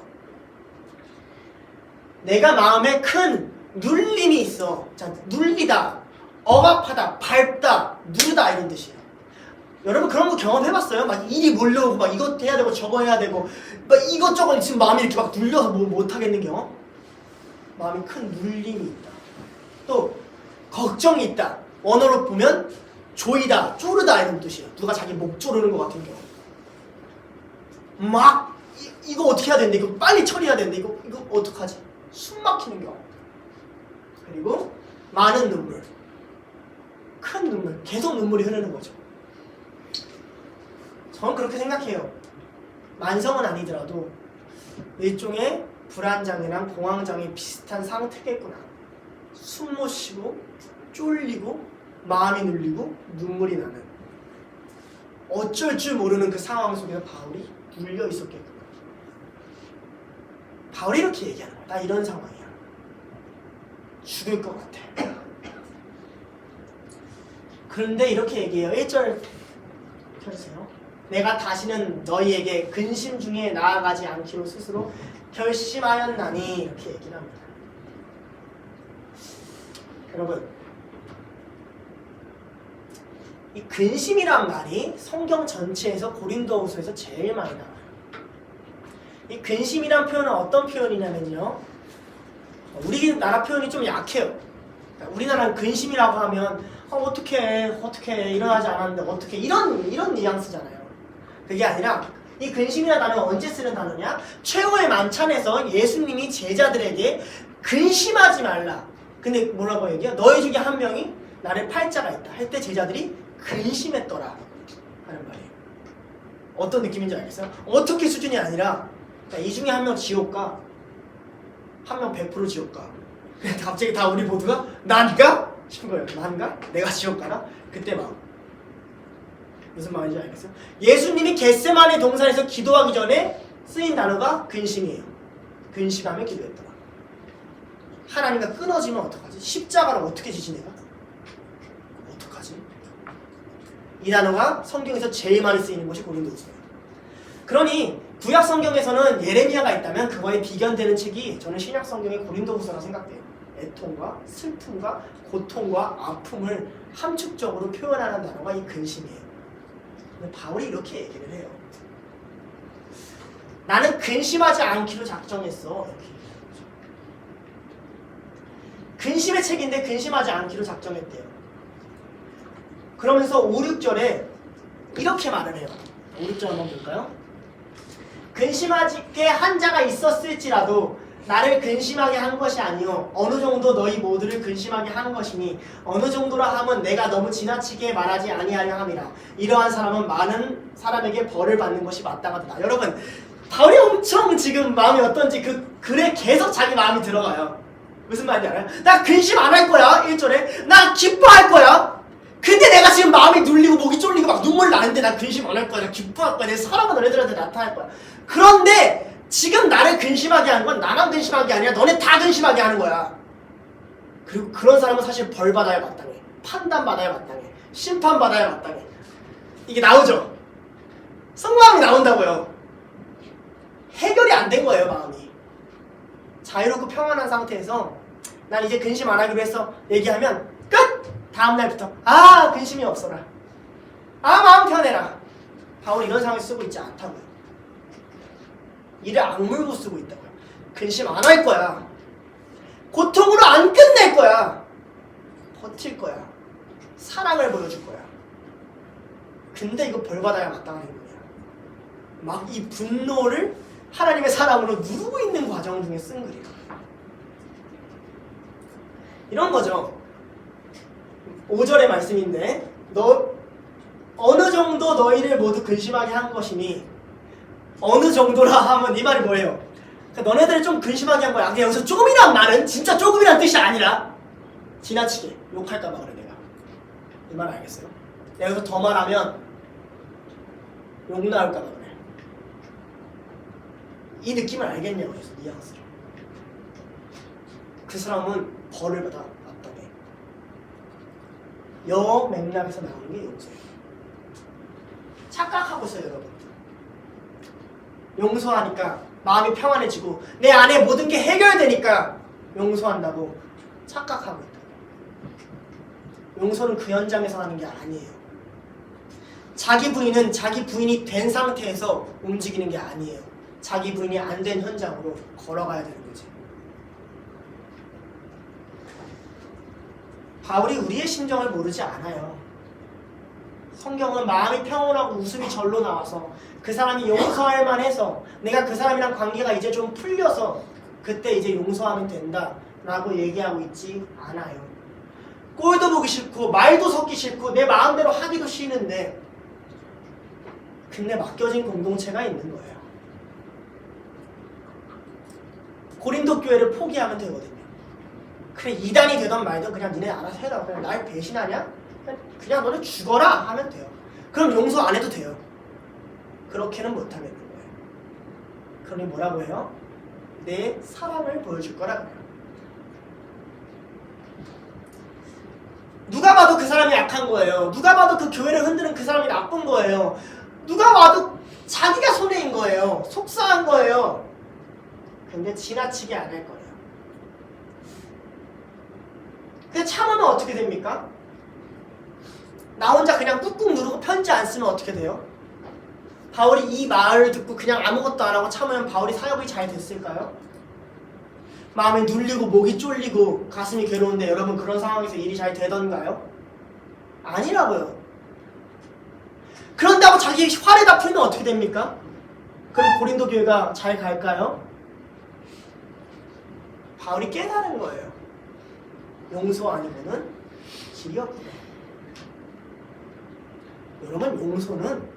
내가 마음에 큰 눌림이 있어. 자, 눌리다, 억압하다, 밟다, 누르다 이런 뜻이에요. 여러분 그런 거 경험해봤어요? 막 일이 몰려오고 막 이것 해야 되고 저거 해야 되고 막 이것저것 지금 마음이 이렇게 막 눌려서 뭐 못하겠는 경험? 마음이 큰 눌림이 있다. 또 걱정이 있다. 원어로 보면 조이다, 쪼르다 이런 뜻이에요. 누가 자기 목 조르는 것 같은 경우. 막 이거 어떻게 해야 되는데 이거 빨리 처리해야 되는데 이거 어떡하지? 숨 막히는 경우. 그리고 많은 눈물, 큰 눈물, 계속 눈물이 흐르는 거죠. 저는 그렇게 생각해요. 만성은 아니더라도 일종의 불안장애랑 공황장애 비슷한 상태겠구나. 숨 못 쉬고 쫄리고 마음이 눌리고 눈물이 나는 어쩔 줄 모르는 그 상황 속에서 바울이 눌려 있었겠구나. 바울이 이렇게 얘기하는 거야. 나 이런 상황이야. 죽을 것 같아. 그런데 이렇게 얘기해요. 1절 펴주세요. 내가 다시는 너희에게 근심 중에 나아가지 않기로 스스로 결심하였나니 이렇게 얘기를 합니다. 여러분 이 근심이란 말이 성경 전체에서 고린도후서에서 제일 많이 나와요. 이 근심이란 표현은 어떤 표현이냐면요. 우리나라 표현이 좀 약해요. 우리나라는 근심이라고 하면 어떻게 일어나지 않았는데 어떻게 이런 뉘앙스잖아요. 그게 아니라 이 근심이라는 단어는 언제 쓰는 단어냐? 최후의 만찬에서 예수님이 제자들에게 근심하지 말라. 근데 뭐라고 얘기해요? 너희 중에 한 명이 나를 팔 자가 있다 할 때 제자들이 근심했더라 하는 말이에요. 어떤 느낌인지 알겠어요? 어떻게 수준이 아니라 이 중에 한 명 지옥 가, 한 명 100% 지옥 가. 갑자기 다 우리 모두가 난가? 싶은 거예요. 난가? 내가 지옥 가나? 그때 막 무슨 말인지 알겠어요? 예수님이 겟세마네 동산에서 기도하기 전에 쓰인 단어가 근심이에요. 근심하며 기도했더라. 하나님과 끊어지면 어떡하지? 십자가를 어떻게 지지 내가? 어떡하지? 이 단어가 성경에서 제일 많이 쓰이는 곳이 고린도후서예요. 그러니 구약 성경에서는 예레미야가 있다면 그거에 비견되는 책이 저는 신약 성경의 고린도후서라 생각돼요. 애통과 슬픔과 고통과 아픔을 함축적으로 표현하는 단어가 이 근심이에요. 근데 바울이 이렇게 얘기를 해요. 나는 근심하지 않기로 작정했어. 이렇게. 근심의 책인데 근심하지 않기로 작정했대요. 그러면서 5, 6절에 이렇게 말을 해요. 5, 6절 한번 볼까요? 근심하게 한 자가 있었을지라도 나를 근심하게 한 것이 아니요 어느 정도 너희 모두를 근심하게 한 것이니 어느 정도라 함은 내가 너무 지나치게 말하지 아니하려 함이라. 이러한 사람은 많은 사람에게 벌을 받는 것이 마땅하다. 여러분 바울이 엄청 지금 마음이 어떤지 그 글에 계속 자기 마음이 들어가요. 무슨 말인지 알아요? 나 근심 안 할 거야. 1절에 나 기뻐할 거야. 근데 내가 지금 마음이 눌리고 목이 쫄리고 막 눈물 나는데 난 근심 안 할 거야. 나 기뻐할 거야. 내 사랑은 너네들한테 나타날 거야. 그런데 지금 나를 근심하게 하는 건 나만 근심하는 게 아니라 너네 다 근심하게 하는 거야. 그리고 그런 사람은 사실 벌 받아야 마땅해. 판단 받아야 마땅해. 심판 받아야 마땅해. 이게 나오죠? 속마음이 나온다고요. 해결이 안 된 거예요, 마음이. 자유롭고 평안한 상태에서 난 이제 근심 안 하기로 했어. 얘기하면 끝! 다음 날부터 아, 근심이 없어라. 아, 마음 편해라. 바울이 이런 상황에 쓰고 있지 않다고요. 이를 악물고 쓰고 있다고요. 근심 안 할 거야. 고통으로 안 끝낼 거야. 버틸 거야. 사랑을 보여줄 거야. 근데 이거 벌받아야 마땅한 행동이야. 막 이 분노를 하나님의 사랑으로 누르고 있는 과정 중에 쓴 글이에요. 이런 거죠. 5절의 말씀인데 너 어느 정도 너희를 모두 근심하게 한 것이니 어느 정도라 하면 이 말이 뭐예요? 그러니까 너네들을 좀 근심하게 한 거야. 근데 여기서 조금이란 말은 진짜 조금이란 뜻이 아니라 지나치게 욕할까 봐 그래 내가. 이 말 알겠어요? 내가 여기서 더 말하면 욕 나올까 봐 그래. 이 느낌을 알겠냐고 해서 뉘앙스로. 그 사람은 벌을 받아 마땅해. 여 맥락에서 나오는 게 용서예요. 착각하고 있어요 여러분. 용서하니까 마음이 평안해지고 내 안에 모든 게 해결되니까 용서한다고 착각하고 있다. 용서는 그 현장에서 하는 게 아니에요. 자기 부인은 자기 부인이 된 상태에서 움직이는 게 아니에요. 자기 부인이 안 된 현장으로 걸어가야 되는 거지. 바울이 우리의 심정을 모르지 않아요. 성경은 마음이 평온하고 웃음이 절로 나와서 그 사람이 용서할 만해서 내가 그 사람이랑 관계가 이제 좀 풀려서 그때 이제 용서하면 된다 라고 얘기하고 있지 않아요. 꼴도 보기 싫고 말도 섞기 싫고 내 마음대로 하기도 싫은데 근데 맡겨진 공동체가 있는 거예요. 고린도 교회를 포기하면 되거든요. 그래 이단이 되던 말든 그냥 니네 알아서 해라. 그냥 날 배신하냐? 그냥 너네 죽어라 하면 돼요. 그럼 용서 안 해도 돼요. 그렇게는 못하겠는 거예요. 그러니 뭐라고 해요? 내 사랑을 보여줄 거라 그래요. 누가 봐도 그 사람이 약한 거예요. 누가 봐도 그 교회를 흔드는 그 사람이 나쁜 거예요. 누가 봐도 자기가 손해인 거예요. 속상한 거예요. 근데 지나치게 안 할 거예요. 근데 참으면 어떻게 됩니까? 나 혼자 그냥 꾹꾹 누르고 편지 안 쓰면 어떻게 돼요? 바울이 이 말을 듣고 그냥 아무것도 안 하고 참으면 바울이 사역이 잘 됐을까요? 마음이 눌리고 목이 쫄리고 가슴이 괴로운데 여러분 그런 상황에서 일이 잘 되던가요? 아니라고요. 그런다고 자기 화를 다 풀면 어떻게 됩니까? 그럼 고린도 교회가 잘 갈까요? 바울이 깨달은 거예요. 용서 아니면은 길이 없구나. 여러분 용서는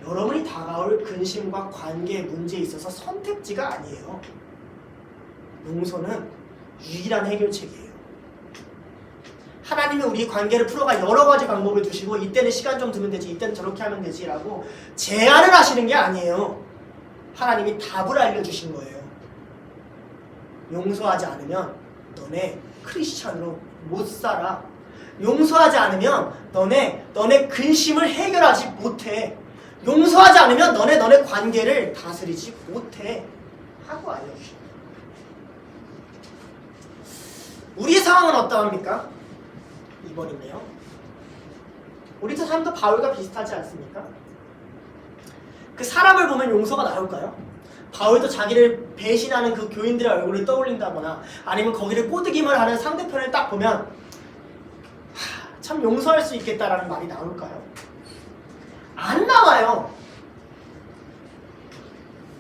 여러분이 다가올 근심과 관계의 문제에 있어서 선택지가 아니에요. 용서는 유일한 해결책이에요. 하나님은 우리 관계를 풀어갈 여러 가지 방법을 두시고 이때는 시간 좀 두면 되지 이때는 저렇게 하면 되지 라고 제안을 하시는 게 아니에요. 하나님이 답을 알려주신 거예요. 용서하지 않으면 너네 크리스찬으로 못 살아. 용서하지 않으면 너네 근심을 해결하지 못해. 용서하지 않으면 너네 관계를 다스리지 못해 하고 알려주셔요. 우리의 상황은 어떠합니까? 2번인데요. 우리도 삶도 바울과 비슷하지 않습니까? 그 사람을 보면 용서가 나올까요? 바울도 자기를 배신하는 그 교인들의 얼굴을 떠올린다거나 아니면 거기를 꼬드김을 하는 상대편을 딱 보면 참 용서할 수 있겠다라는 말이 나올까요? 안 나와요.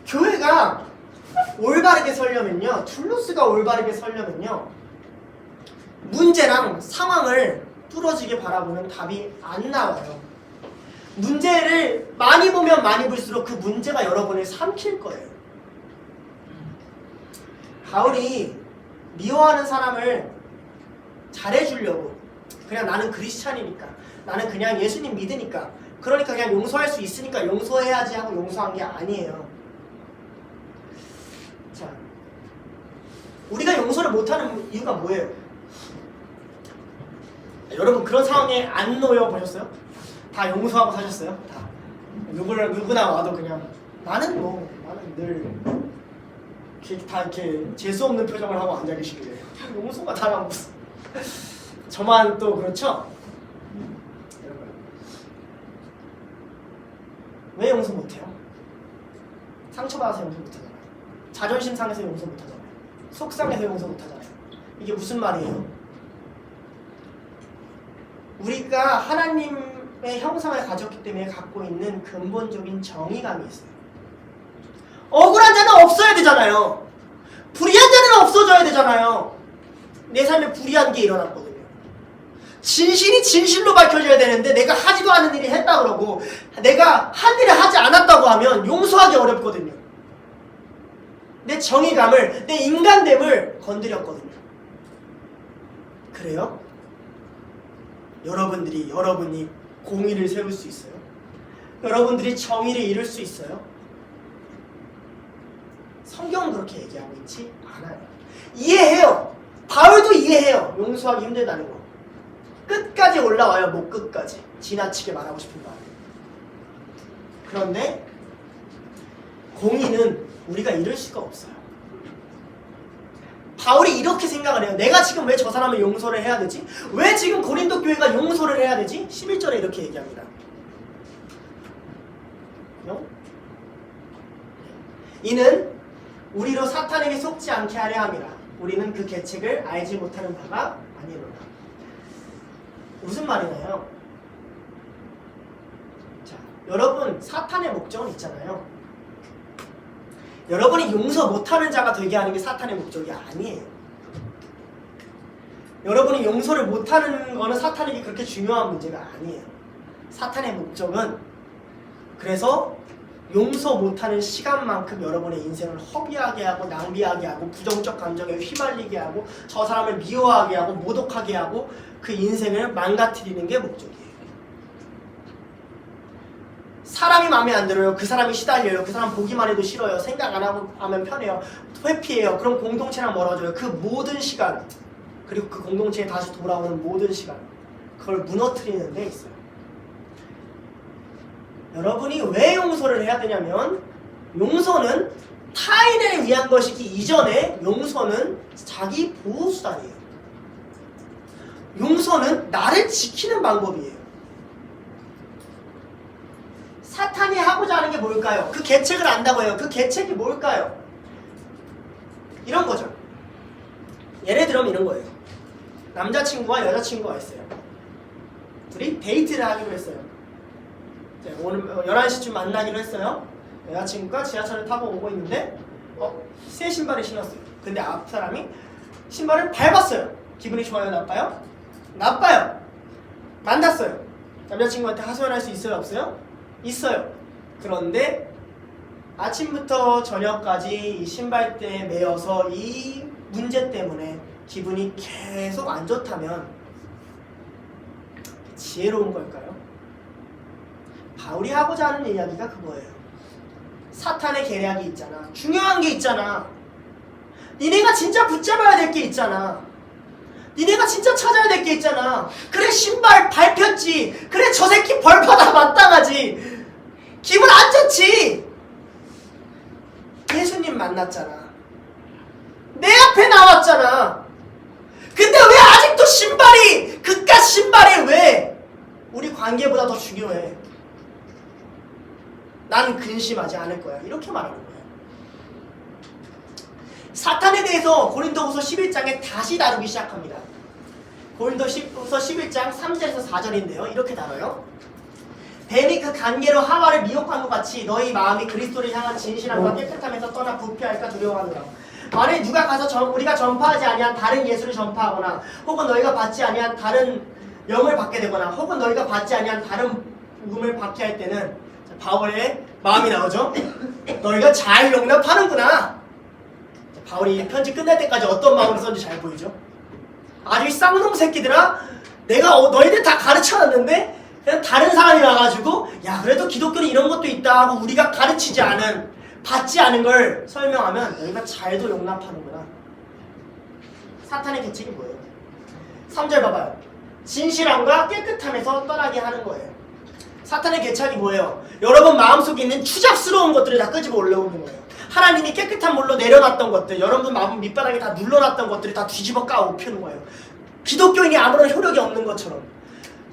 교회가 올바르게 서려면요, 툴로스가 올바르게 서려면요, 문제랑 상황을 뚫어지게 바라보면 답이 안 나와요. 문제를 많이 보면 많이 볼수록 그 문제가 여러분을 삼킬 거예요. 바울이 미워하는 사람을 잘해주려고, 그냥 나는 크리스찬이니까, 나는 그냥 예수님 믿으니까, 그러니까 그냥 용서할 수 있으니까 용서해야지 하고 용서한 게 아니에요. 자, 우리가 용서를 못하는 이유가 뭐예요? 여러분 그런 상황에 안 놓여 보셨어요? 다 용서하고 사셨어요? 다 누구나 와도 그냥 나는 늘 다 이렇게 재수 없는 표정을 하고 앉아 계시길래 용서가 다랑 무슨 저만 또 그렇죠? 왜 용서 못해요? 상처받아서 용서 못하잖아요. 자존심 상해서 용서 못하잖아요. 속상해서 용서 못하잖아요. 이게 무슨 말이에요? 우리가 하나님의 형상을 가졌기 때문에 갖고 있는 근본적인 정의감이 있어요. 억울한 자는 없어야 되잖아요. 불의한 자는 없어져야 되잖아요. 내 삶에 불의한 게 일어났거든요. 진실이 진실로 밝혀져야 되는데 내가 하지도 않은 일이 했다 그러고 내가 한 일을 하지 않았다고 하면 용서하기 어렵거든요. 내 정의감을, 내 인간됨을 건드렸거든요. 그래요? 여러분이 공의를 세울 수 있어요? 여러분들이 정의를 이룰 수 있어요? 성경은 그렇게 얘기하고 있지 않아요. 이해해요. 바울도 이해해요. 용서하기 힘들다는 거. 끝까지 올라와요. 목 끝까지. 지나치게 말하고 싶은 거 아니에요. 그런데 공의는 우리가 이룰 수가 없어요. 바울이 이렇게 생각을 해요. 내가 지금 왜 저 사람을 용서를 해야 되지? 왜 지금 고린도 교회가 용서를 해야 되지? 11절에 이렇게 얘기합니다. 이는 우리로 사탄에게 속지 않게 하려 함이라. 우리는 그 계책을 알지 못하는 바가 아니로라. 무슨 말이나요? 자, 여러분 사탄의 목적은 있잖아요. 여러분이 용서 못하는 자가 되게 하는 게 사탄의 목적이 아니에요. 여러분이 용서를 못하는 거는 사탄에게 그렇게 중요한 문제가 아니에요. 사탄의 목적은 그래서 용서 못하는 시간만큼 여러분의 인생을 허비하게 하고 낭비하게 하고 부정적 감정에 휘말리게 하고 저 사람을 미워하게 하고 모독하게 하고 그 인생을 망가뜨리는 게 목적이에요. 사람이 마음에 안 들어요. 그 사람이 시달려요. 그 사람 보기만 해도 싫어요. 생각 안 하고 하면 편해요. 회피해요. 그럼 공동체랑 멀어져요. 그 모든 시간 그리고 그 공동체에 다시 돌아오는 모든 시간 그걸 무너뜨리는 데 있어요. 여러분이 왜 용서를 해야 되냐면 용서는 타인을 위한 것이기 이전에 용서는 자기 보호수단이에요. 용서는 나를 지키는 방법이에요. 사탄이 하고자 하는 게 뭘까요? 그 계책을 안다고 해요. 그 계책이 뭘까요? 이런 거죠. 예를 들면 이런 거예요. 남자친구와 여자친구가 있어요. 둘이 데이트를 하기로 했어요. 오늘 11시쯤 만나기로 했어요. 여자친구가 지하철을 타고 오고 있는데 새 신발을 신었어요. 근데 앞 사람이 신발을 밟았어요. 기분이 좋아요? 나빠요? 나빠요. 만났어요. 남자친구한테 하소연할 수 있어요? 없어요? 있어요. 그런데 아침부터 저녁까지 이 신발대에 매여서 이 문제 때문에 기분이 계속 안 좋다면 지혜로운 걸까요? 바울이 하고자 하는 이야기가 그거예요. 사탄의 계략이 있잖아. 중요한 게 있잖아. 니네가 진짜 붙잡아야 될 게 있잖아. 니네가 진짜 찾아야 될 게 있잖아. 그래 신발 밟혔지. 그래 저 새끼 벌받아 마땅하지. 기분 안 좋지. 예수님 만났잖아. 내 앞에 나왔잖아. 근데 왜 아직도 신발이 그깟 신발이 왜 우리 관계보다 더 중요해? 나는 근심하지 않을 거야. 이렇게 말하는 거예요. 사탄에 대해서 고린도후서 11장에 다시 다루기 시작합니다. 고린도후서 11장 3절에서 4절인데요. 이렇게 다뤄요. 뱀이 그 간계로 하와를 미혹한 것 같이 너희 마음이 그리스도를 향한 진실함과 깨끗함에서 떠나 부패할까 두려워하노라. 만일 누가 가서 우리가 전파하지 아니한 다른 예수를 전파하거나 혹은 너희가 받지 아니한 다른 영을 받게 되거나 혹은 너희가 받지 아니한 다른 복음을 받게 할 때는 바울의 마음이 나오죠. 너희가 잘 용납하는구나. 바울이 편지 끝날 때까지 어떤 마음으로 썼는지 잘 보이죠. 아주 이 쌍놈 새끼들아, 내가 너희들 다 가르쳐놨는데 그냥 다른 사람이 와가지고 야 그래도 기독교는 이런 것도 있다 하고 우리가 가르치지 않은 받지 않은 걸 설명하면 너희가 잘도 용납하는구나. 사탄의 계책이 뭐예요? 3절 봐봐요. 진실함과 깨끗함에서 떠나게 하는 거예요. 사탄의 계책이 뭐예요? 여러분 마음속에 있는 추잡스러운 것들을 다 끄집어 올라오는 거예요. 하나님이 깨끗한 물로 내려놨던 것들, 여러분 마음 밑바닥에 다 눌러놨던 것들을 다 뒤집어 까고 펴는 거예요. 기독교인이 아무런 효력이 없는 것처럼,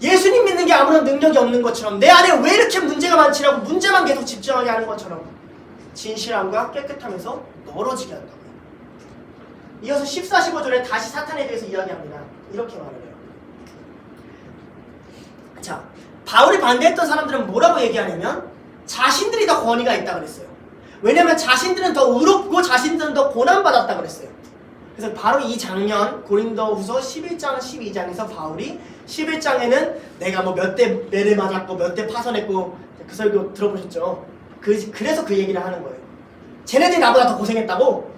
예수님 믿는 게 아무런 능력이 없는 것처럼, 내 안에 왜 이렇게 문제가 많지라고 문제만 계속 집중하게 하는 것처럼 진실함과 깨끗함에서 멀어지게 한다고요. 이어서 14, 15절에 다시 사탄에 대해서 이야기합니다. 이렇게 말을 해요. 자, 바울이 반대했던 사람들은 뭐라고 얘기하냐면 자신들이 더 권위가 있다 그랬어요. 왜냐면 자신들은 더 의롭고 자신들은 더 고난받았다 그랬어요. 그래서 바로 이 장면 고린도후서 11장 12장에서 바울이 11장에는 내가 뭐 몇 대 매를 맞았고 몇 대 파손했고 그 설교 들어보셨죠? 그래서 그 얘기를 하는 거예요. 쟤네들이 나보다 더 고생했다고?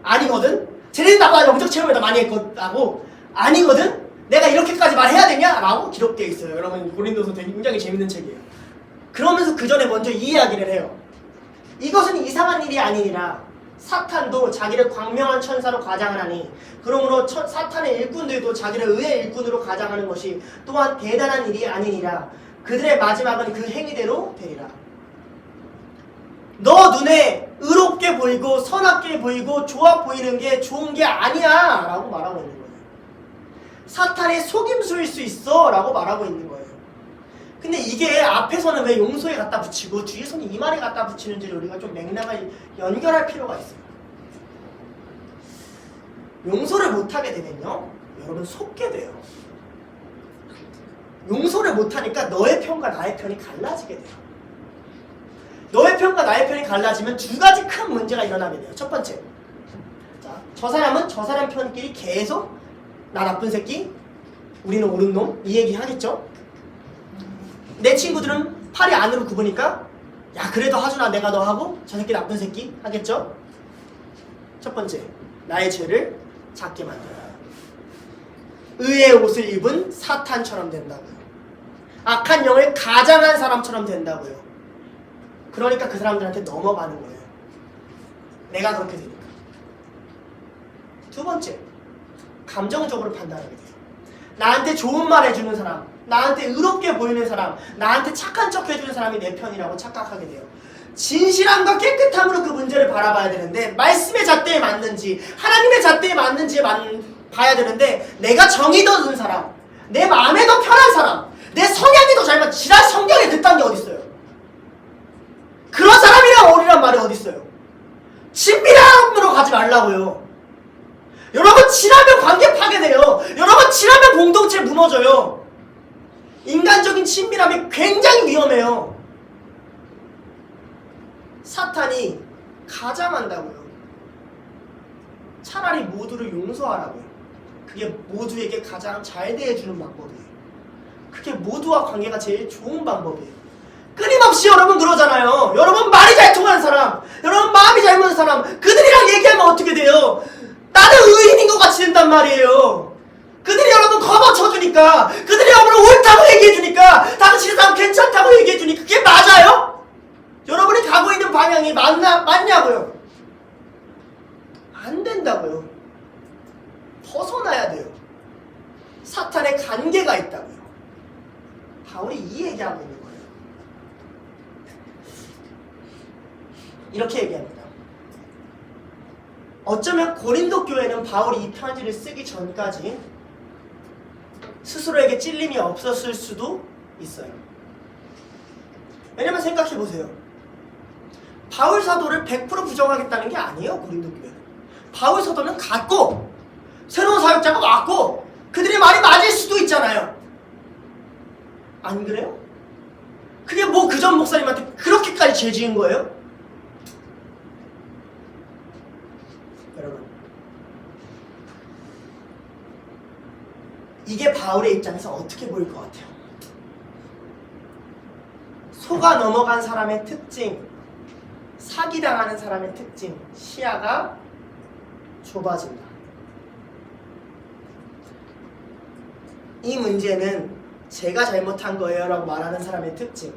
아니거든? 쟤네들이 나보다 영적 체험을 더 많이 했다고? 아니거든? 내가 이렇게까지 말해야 되냐? 라고 기록되어 있어요. 여러분 고린도서 되게 굉장히 재밌는 책이에요. 그러면서 그 전에 먼저 이 이야기를 해요. 이것은 이상한 일이 아니니라 사탄도 자기를 광명한 천사로 가장을 하니 그러므로 사탄의 일꾼들도 자기를 의의 일꾼으로 가장하는 것이 또한 대단한 일이 아니니라. 그들의 마지막은 그 행위대로 되리라. 너 눈에 의롭게 보이고 선하게 보이고 좋아 보이는 게 좋은 게 아니야 라고 말하고 있는 거예요. 사탄의 속임수일 수 있어 라고 말하고 있는 거예요. 근데 이게 앞에서는 왜 용서에 갖다 붙이고 뒤에서는 이 말에 갖다 붙이는지를 우리가 좀 맥락을 연결할 필요가 있어요. 용서를 못하게 되면요 여러분 속게 돼요. 용서를 못하니까 너의 편과 나의 편이 갈라지게 돼요. 너의 편과 나의 편이 갈라지면 두 가지 큰 문제가 일어나게 돼요. 첫 번째, 자, 저 사람은 저 사람 편끼리 계속 나 나쁜 새끼, 우리는 옳은 놈 이 얘기 하겠죠. 내 친구들은 팔이 안으로 굽으니까 야 그래도 하준아 내가 너 하고 저 새끼 나쁜 새끼 하겠죠. 첫 번째, 나의 죄를 작게 만들어요. 의의 옷을 입은 사탄처럼 된다고요. 악한 영을 가장한 사람처럼 된다고요. 그러니까 그 사람들한테 넘어가는 거예요. 내가 그렇게 되니까. 두 번째, 감정적으로 판단하게 돼요. 나한테 좋은 말 해주는 사람, 나한테 의롭게 보이는 사람, 나한테 착한 척 해주는 사람이 내 편이라고 착각하게 돼요. 진실함과 깨끗함으로 그 문제를 바라봐야 되는데 말씀의 잣대에 맞는지 하나님의 잣대에 맞는지 봐야 되는데 내가 정이 더 든 사람, 내 마음에 더 편한 사람, 내 성향이 더 잘 맞는 지랄 성경에 그딴 게 어딨어요. 그런 사람이랑 어리란 말이 어딨어요. 친밀함으로 가지 말라고요. 여러분 친하면 관계 파괴돼요. 여러분 친하면 공동체 무너져요. 인간적인 친밀함이 굉장히 위험해요. 사탄이 가장한다고요. 차라리 모두를 용서하라고요. 그게 모두에게 가장 잘 대해주는 방법이에요. 그게 모두와 관계가 제일 좋은 방법이에요. 끊임없이 여러분 그러잖아요. 여러분 말이 잘 통하는 사람, 여러분 마음이 잘 맞는 사람, 그들이랑 얘기하면 어떻게 돼요? 나는 의인인 것 같이 된단 말이에요. 그들이 여러분 커버쳐주니까, 그들이 여러분 옳다고 얘기해주니까, 당신의 사람 괜찮다고 얘기해주니까 그게 맞아요? 여러분이 가고 있는 방향이 맞냐고요? 안 된다고요. 벗어나야 돼요. 사탄의 관계가 있다고요. 바울이 이 얘기하고 있는 거예요. 이렇게 얘기합니다. 어쩌면 고린도 교회는 바울이 이 편지를 쓰기 전까지 스스로에게 찔림이 없었을 수도 있어요. 왜냐면 생각해보세요. 바울 사도를 100% 부정하겠다는 게 아니에요. 고린도 교회는. 바울 사도는 갔고 새로운 사역자가 왔고 그들의 말이 맞을 수도 있잖아요. 안 그래요? 그게 뭐 그 전 목사님한테 그렇게까지 죄 지은 거예요? 여러분, 이게 바울의 입장에서 어떻게 보일 것 같아요? 속아 넘어간 사람의 특징, 사기당하는 사람의 특징, 시야가 좁아진다. 이 문제는 제가 잘못한 거예요 라고 말하는 사람의 특징,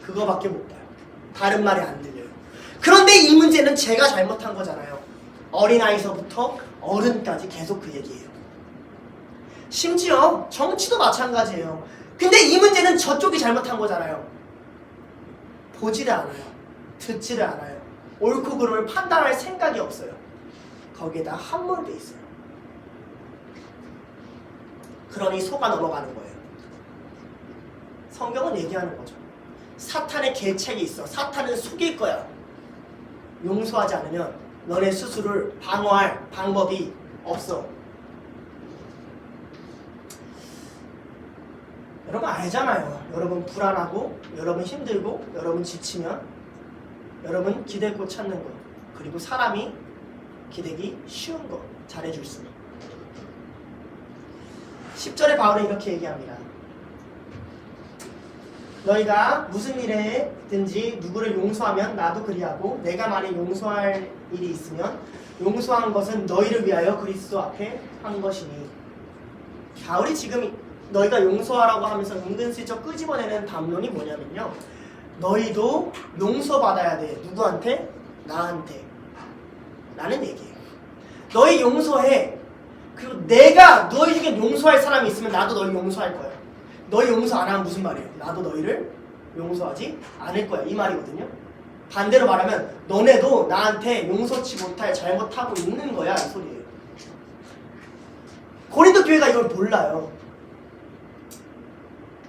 그거밖에 못 봐요. 다른 말이 안 들려요. 그런데 이 문제는 제가 잘못한 거잖아요. 어린아이서부터 어른까지 계속 그 얘기예요. 심지어 정치도 마찬가지예요. 근데 이 문제는 저쪽이 잘못한 거잖아요. 보지를 않아요. 듣지를 않아요. 옳고 그름을 판단할 생각이 없어요. 거기에다 함몰돼 있어요. 그러니 속아 넘어가는 거예요. 성경은 얘기하는 거죠. 사탄의 계책이 있어. 사탄은 속일 거야. 용서하지 않으면 너네 스스로를 방어할 방법이 없어. 여러분 알잖아요. 여러분 불안하고, 여러분 힘들고, 여러분 지치면 여러분 기댈 곳 찾는 거, 그리고 사람이 기대기 쉬운 거 잘해줄 수 있는. 10절에 바울은 이렇게 얘기합니다. 너희가 무슨 일에든지 누구를 용서하면 나도 그리하고, 내가 만일 용서할 일이 있으면 용서한 것은 너희를 위하여 그리스도 앞에 한 것이니. 바울이 지금 너희가 용서하라고 하면서 은근슬쩍 끄집어내는 담론이 뭐냐면요, 너희도 용서받아야 돼. 누구한테? 나한테. 라는 얘기예요. 너희 용서해. 그리고 내가 너희 중에 용서할 사람이 있으면 나도 너희 용서할 거야. 너희 용서 안 하면 무슨 말이에요? 나도 너희를 용서하지 않을 거야. 이 말이거든요. 반대로 말하면 너네도 나한테 용서치 못할 잘못하고 있는 거야. 이 소리예요. 고린도 교회가 이걸 몰라요.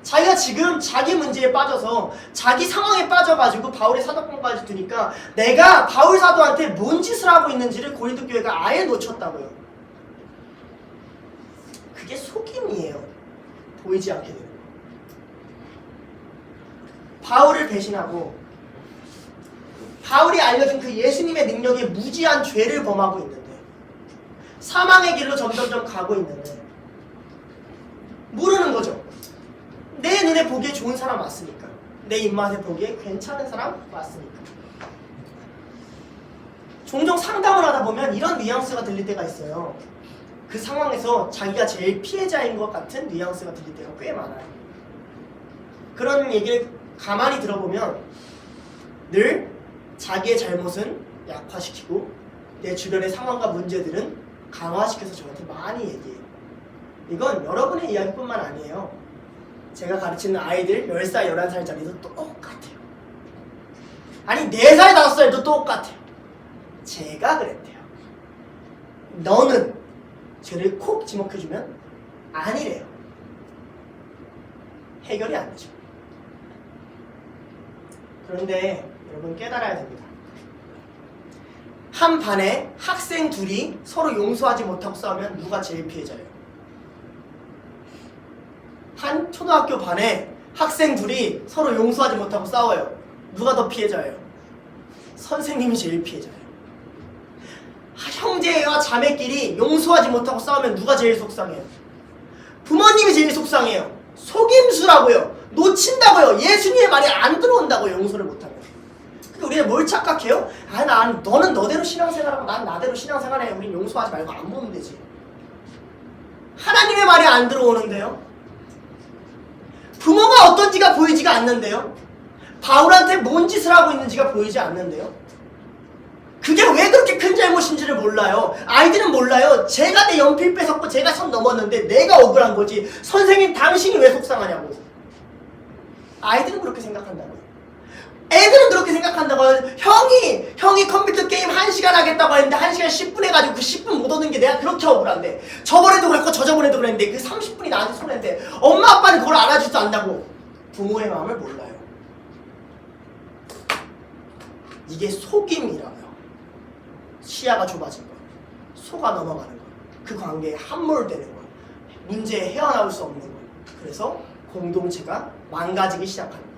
자기가 지금 자기 문제에 빠져서 자기 상황에 빠져가지고 바울의 사도권까지 두니까 내가 바울 사도한테 뭔 짓을 하고 있는지를 고린도 교회가 아예 놓쳤다고요. 그게 속임이에요. 보이지 않게 되는 거. 바울을 배신하고 바울이 알려준 그 예수님의 능력에 무지한 죄를 범하고 있는데, 사망의 길로 점점점 가고 있는데 모르는 거죠. 내 눈에 보기에 좋은 사람 맞습니까? 내 입맛에 보기에 괜찮은 사람 맞습니까? 종종 상담을 하다 보면 이런 뉘앙스가 들릴 때가 있어요. 그 상황에서 자기가 제일 피해자인 것 같은 뉘앙스가 들릴 때가 꽤 많아요. 그런 얘기를 가만히 들어보면 늘 자기의 잘못은 약화시키고 내 주변의 상황과 문제들은 강화시켜서 저한테 많이 얘기해요. 이건 여러분의 이야기뿐만 아니에요. 제가 가르치는 아이들 10살, 11살짜리도 똑같아요. 아니 4살, 5살도 똑같아요. 제가 그랬대요. 너는 죄를 콕 지목해주면 아니래요. 해결이 안 되죠. 그런데 여러분 깨달아야 됩니다. 한 반에 학생 둘이 서로 용서하지 못하고 싸우면 누가 제일 피해자예요? 한 초등학교 반에 학생 둘이 서로 용서하지 못하고 싸워요. 누가 더 피해자예요? 선생님이 제일 피해자예요. 형제와 자매끼리 용서하지 못하고 싸우면 누가 제일 속상해요? 부모님이 제일 속상해요. 속임수라고요. 놓친다고요. 예수님의 말이 안 들어온다고요. 용서를 못하면. 근데 우리가 뭘 착각해요? 너는 너대로 신앙생활하고 난 나대로 신앙생활해. 우린 용서하지 말고 안 보면 되지. 하나님의 말이 안 들어오는데요. 부모가 어떤지가 보이지가 않는데요. 바울한테 뭔 짓을 하고 있는지가 보이지 않는데요. 그게 왜 그렇게 큰 잘못인지를 몰라요. 아이들은 몰라요. 제가 내 연필 뺏었고 제가 선 넘었는데 내가 억울한 거지. 선생님 당신이 왜 속상하냐고. 아이들은 그렇게 생각한다고요. 애들은 그렇게 생각한다고요. 형이 컴퓨터 게임 1시간 하겠다고 했는데 1시간 10분 해가지고 그 10분 못 얻는 게 내가 그렇게 억울한데, 저번에도 그랬고 저저번에도 그랬는데 그 30분이 나한테 손해인데 엄마 아빠는 그걸 알아주지도 않는다고. 부모의 마음을 몰라요. 이게 속임이라고요. 시야가 좁아진 거, 속아 넘어가는 거, 그 관계에 함몰되는 거, 문제에 헤어나올 수 없는 거. 그래서 공동체가 망가지기 시작하는 거.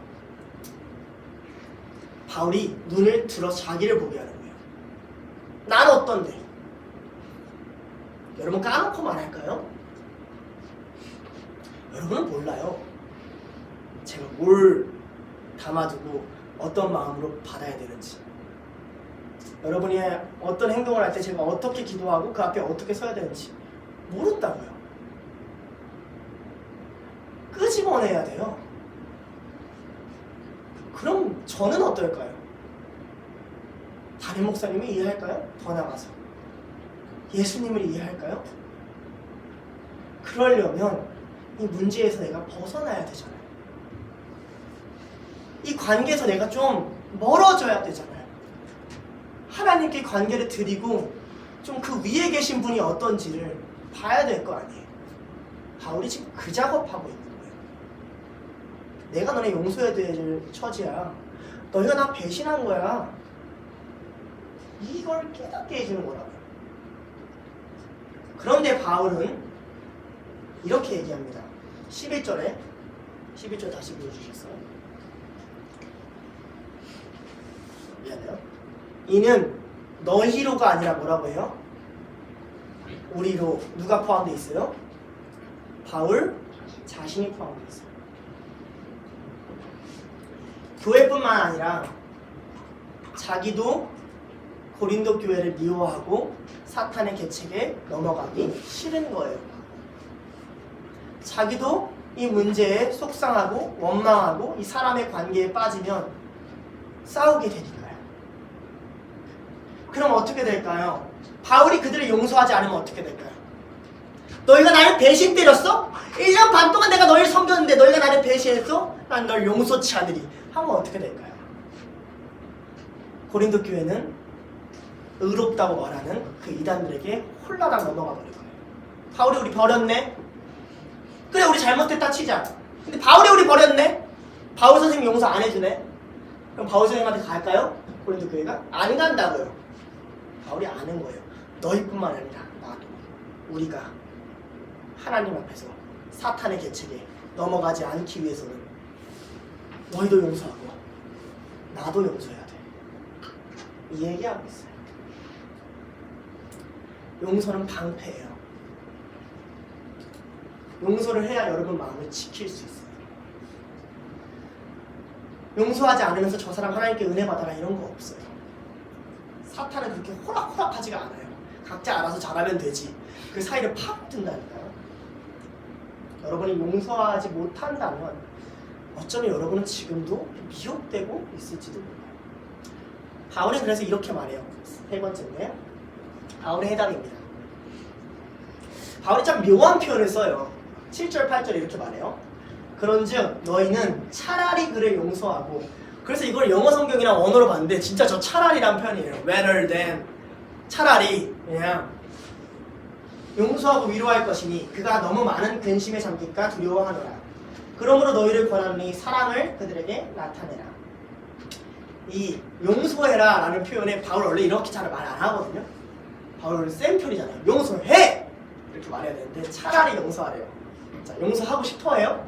바울이 눈을 들어 자기를 보게 하는 거예요. 난 어떤데? 여러분 까놓고 말할까요? 여러분은 몰라요. 제가 뭘 담아두고 어떤 마음으로 받아야 되는지, 여러분이 어떤 행동을 할 때 제가 어떻게 기도하고 그 앞에 어떻게 서야 되는지 모른다고요. 끄집어내야 돼요. 그럼 저는 어떨까요? 다른 목사님을 이해할까요? 더 나가서 예수님을 이해할까요? 그러려면 이 문제에서 내가 벗어나야 되잖아요. 이 관계에서 내가 좀 멀어져야 되잖아요. 하나님께 관계를 드리고 좀 그 위에 계신 분이 어떤지를 봐야 될 거 아니에요. 바울이 지금 그 작업하고 있는 거예요. 내가 너네 용서해야 될 처지야. 너희가 나 배신한 거야. 이걸 깨닫게 해주는 거라고요. 그런데 바울은 이렇게 얘기합니다. 11절 다시 보여주셨어요. 미안해요. 이는 너희로가 아니라 뭐라고 해요? 우리로. 누가 포함되어 있어요? 바울 자신이 포함되어 있어요. 교회뿐만 아니라 자기도 고린도 교회를 미워하고 사탄의 계책에 넘어가기 싫은 거예요. 자기도 이 문제에 속상하고 원망하고 이 사람의 관계에 빠지면 싸우게 되니까요. 그럼 어떻게 될까요? 바울이 그들을 용서하지 않으면 어떻게 될까요? 너희가 나를 배신 때렸어? 1년 반 동안 내가 너희를 섬겼는데 너희가 나를 배신했어? 난 널 용서치 않으리 하면 어떻게 될까요? 고린도 교회는 의롭다고 말하는 그 이단들에게 홀라당 넘어가 버릴 거예요. 바울이 우리 버렸네? 그래, 우리 잘못했다 치자. 근데 바울이 우리 버렸네? 바울 선생님 용서 안 해주네? 그럼 바울 선생님한테 갈까요? 고린도 교회가? 안 간다고요. 바울이 아는 거예요. 너희뿐만 아니라 나도, 우리가 하나님 앞에서 사탄의 계책에 넘어가지 않기 위해서는 너희도 용서하고 나도 용서해야 돼. 이 얘기하고 있어요. 용서는 방패예요. 용서를 해야 여러분 마음을 지킬 수 있어요. 용서하지 않으면서 저 사람 하나님께 은혜 받아라 이런 거 없어요. 사탄은 그렇게 호락호락하지가 않아요. 각자 알아서 잘하면 되지. 그 사이를 파고든다니까요. 여러분이 용서하지 못한다면 어쩌면 여러분은 지금도 미혹되고 있을지도 몰라요. 바울은 그래서 이렇게 말해요. 세 번째인데 바울의 해답입니다. 바울이 참 묘한 표현을 써요. 7절 8절 이렇게 말해요. 그런즉 너희는 차라리 그를 용서하고, 그래서 이걸 영어 성경이랑 언어로 봤는데 진짜 저 차라리란 표현이에요. rather than, 차라리 그냥 용서하고 위로할 것이니 그가 너무 많은 근심에 잠길까 두려워하노라. 그러므로 너희를 권하노니 사랑을 그들에게 나타내라. 이 용서해라 라는 표현에 바울 원래 이렇게 잘 말 안 하거든요. 바울 원래 센 편이잖아요. 용서해! 이렇게 말해야 되는데 차라리 용서하래요. 자, 용서하고 싶어해요?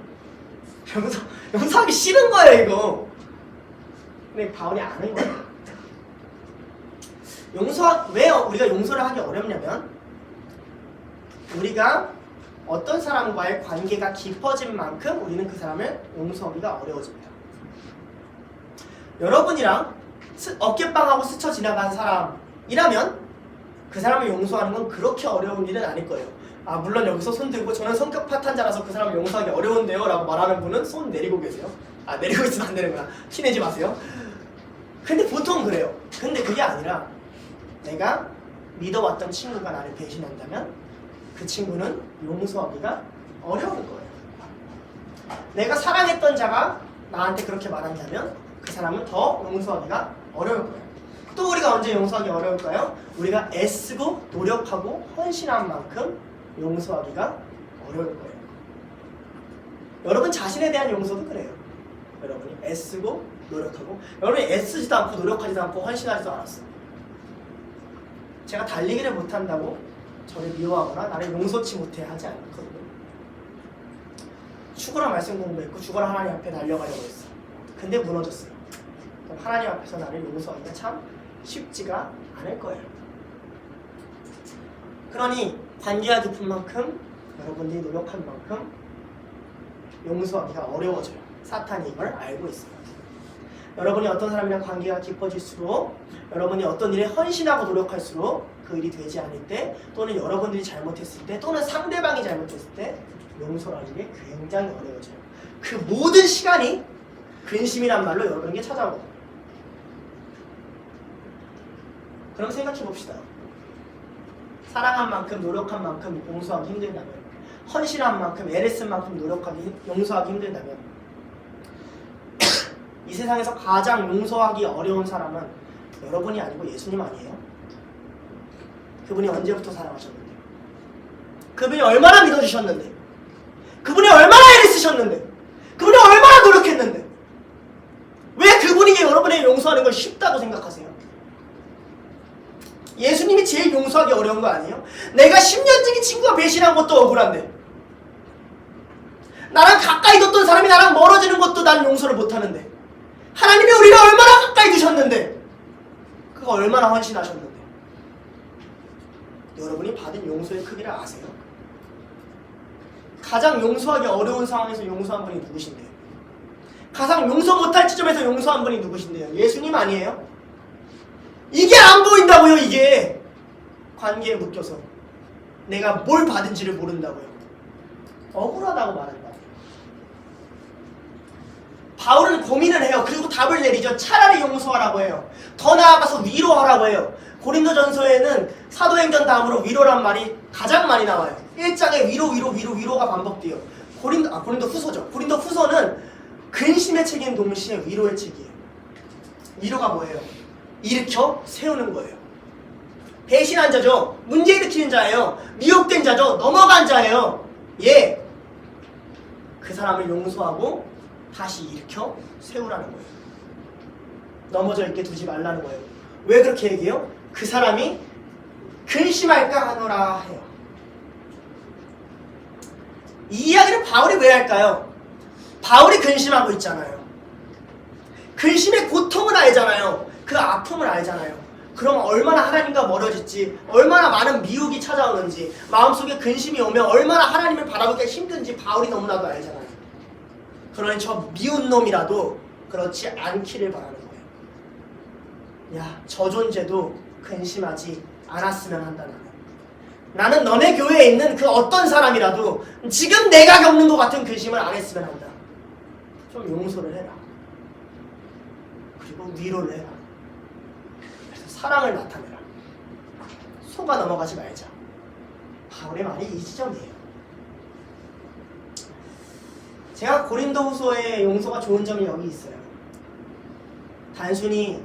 용서하기 싫은 거예요 이거. 근데 바울이 아는 거예요. 왜 우리가 용서를 하기 어렵냐면 우리가 어떤 사람과의 관계가 깊어진 만큼 우리는 그 사람을 용서하기가 어려워집니다. 여러분이랑 어깨빵하고 스쳐 지나간 사람이라면 그 사람을 용서하는 건 그렇게 어려운 일은 아닐 거예요. 아, 물론 여기서 손 들고 저는 성격 파탄자라서 그 사람을 용서하기 어려운데요 라고 말하는 분은 손 내리고 계세요. 아, 내리고 있으면 안 되는구나. 티내지 마세요. 근데 보통 그래요. 근데 그게 아니라 내가 믿어왔던 친구가 나를 배신한다면 그 친구는 용서하기가 어려울 거예요. 내가 사랑했던 자가 나한테 그렇게 말한다면 그 사람은 더 용서하기가 어려울 거예요. 또 우리가 언제 용서하기 어려울까요? 우리가 애쓰고 노력하고 헌신한 만큼 용서하기가 어려울 거예요. 여러분 자신에 대한 용서도 그래요. 여러분이 애쓰고 노력하고, 여러분이 애쓰지도 않고 노력하지도 않고 헌신하지도 않았어요. 제가 달리기를 못한다고 저를 미워하거나 나를 용서치 못해 하지 않거든요. 죽어라 말씀 공부했고 죽어라 하나님 앞에 날려가려고 했어. 근데 무너졌어요. 그럼 하나님 앞에서 나를 용서하기가 참 쉽지가 않을 거예요. 그러니 관계가 깊은 만큼 여러분들이 노력한 만큼 용서하기가 어려워져요. 사탄이 이걸 알고 있어요. 여러분이 어떤 사람이랑 관계가 깊어질수록, 여러분이 어떤 일에 헌신하고 노력할수록 그 일이 되지 않을 때, 또는 여러분들이 잘못했을 때, 또는 상대방이 잘못했을 때 용서하는 게 굉장히 어려워져요. 그 모든 시간이 근심이란 말로 여러분에게 찾아오고. 그럼 생각해 봅시다. 사랑한 만큼, 노력한 만큼 용서하기 힘들다면, 헌신한 만큼, 애를 쓴 만큼 용서하기 힘들다면, 이 세상에서 가장 용서하기 어려운 사람은 여러분이 아니고 예수님 아니에요? 그분이 언제부터 사랑하셨는데? 그분이 얼마나 믿어주셨는데? 그분이 얼마나 애를 쓰셨는데? 그분이 얼마나 노력했는데? 왜 그분이 여러분에게 용서하는 걸 쉽다고 생각하세요? 예수님이 제일 용서하기 어려운 거 아니에요? 내가 10년지기 친구가 배신한 것도 억울한데, 나랑 가까이 뒀던 사람이 나랑 멀어지는 것도 나는 용서를 못하는데, 하나님이 우리를 얼마나 가까이 두셨는데, 그거 얼마나 헌신하셨는데, 여러분이 받은 용서의 크기를 아세요? 가장 용서하기 어려운 상황에서 용서한 분이 누구신데요? 가장 용서 못할 지점에서 용서한 분이 누구신데요? 예수님 아니에요? 이게 안 보인다고요. 이게 관계에 묶여서 내가 뭘 받은지를 모른다고요. 억울하다고 말한다. 바울은 고민을 해요. 그리고 답을 내리죠. 차라리 용서하라고 해요. 더 나아가서 위로하라고 해요. 고린도전서에는 사도행전 다음으로 위로란 말이 가장 많이 나와요. 1장에 위로가 반복돼요. 고린도 후서죠. 고린도 후서는 근심의 책인 동시에 위로의 책이에요. 위로가 뭐예요? 일으켜 세우는 거예요. 배신한 자죠. 문제 일으키는 자예요. 미혹된 자죠. 넘어간 자예요. 예. 그 사람을 용서하고 다시 일으켜 세우라는 거예요. 넘어져 있게 두지 말라는 거예요. 왜 그렇게 얘기해요? 그 사람이 근심할까 하노라 해요. 이 이야기를 바울이 왜 할까요? 바울이 근심하고 있잖아요. 근심의 고통을 알잖아요. 그 아픔을 알잖아요. 그럼 얼마나 하나님과 멀어질지, 얼마나 많은 미혹이 찾아오는지, 마음속에 근심이 오면 얼마나 하나님을 바라보기가 힘든지 바울이 너무나도 알잖아요. 그러니 저 미운 놈이라도 그렇지 않기를 바라는 거예요. 야, 저 존재도 근심하지 않았으면 한다. 나는 너네 교회에 있는 그 어떤 사람이라도 지금 내가 겪는 것 같은 근심을 안 했으면 한다. 좀 용서를 해라. 그리고 위로를 해라. 그래서 사랑을 나타내라. 속아 넘어가지 말자. 바울의 말이 이 지점이에요. 제가 고린도후서의 용서가 좋은 점이 여기 있어요. 단순히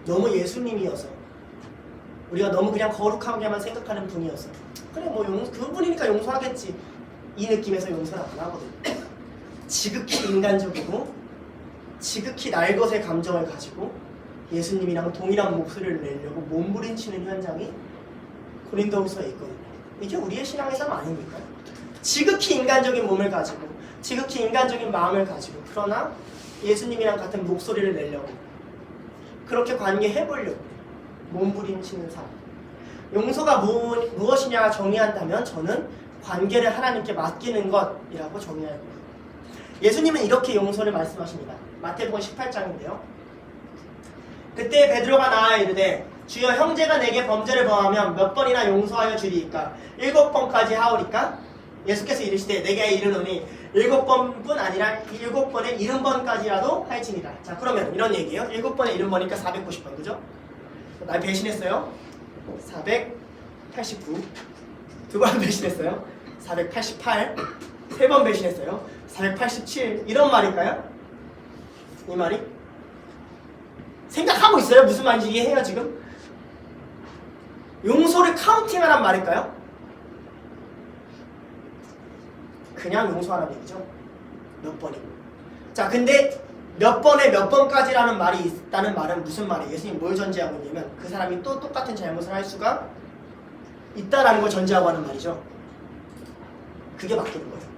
너무 예수님이어서, 우리가 너무 그냥 거룩하게만 생각하는 분이어서, 그래 뭐 그분이니까 용서하겠지, 이 느낌에서 용서를 안 하거든요. 지극히 인간적이고 지극히 날 것의 감정을 가지고 예수님이랑 동일한 목소리를 내려고 몸부림치는 현장이 고린도후서에 있거든요. 이게 우리의 신앙의 삶 아닙니까? 지극히 인간적인 몸을 가지고 지극히 인간적인 마음을 가지고, 그러나 예수님이랑 같은 목소리를 내려고, 그렇게 관계해보려고 몸부림치는 삶. 용서가 무엇이냐 정의한다면 저는 관계를 하나님께 맡기는 것이라고 정의할 거예요. 예수님은 이렇게 용서를 말씀하십니다. 마태복음 18장인데요. 그때 베드로가 나아 이르되 주여, 형제가 내게 범죄를 범하면 몇 번이나 용서하여 주리이까? 7번까지 하오리까? 예수께서 이르시되 내게 이르노니 7번뿐 아니라 7번에 70번까지라도 할지니라. 자, 그러면 이런 얘기예요. 7번에 70번이니까 490번, 그죠? 날 배신했어요. 489. 2번 배신했어요. 488. 3번 배신했어요. 487. 이런 말일까요? 이 말이? 생각하고 있어요? 무슨 말인지 이해해요 지금? 용서를 카운팅하란 말일까요? 그냥 용서하라는 얘기죠. 몇 번이고. 자, 근데 몇 번에 몇 번까지라는 말이 있다는 말은 무슨 말이에요? 예수님 뭘 전제하고 있냐면 그 사람이 또 똑같은 잘못을 할 수가 있다라는 걸 전제하고 하는 말이죠. 그게 맡기는 거예요.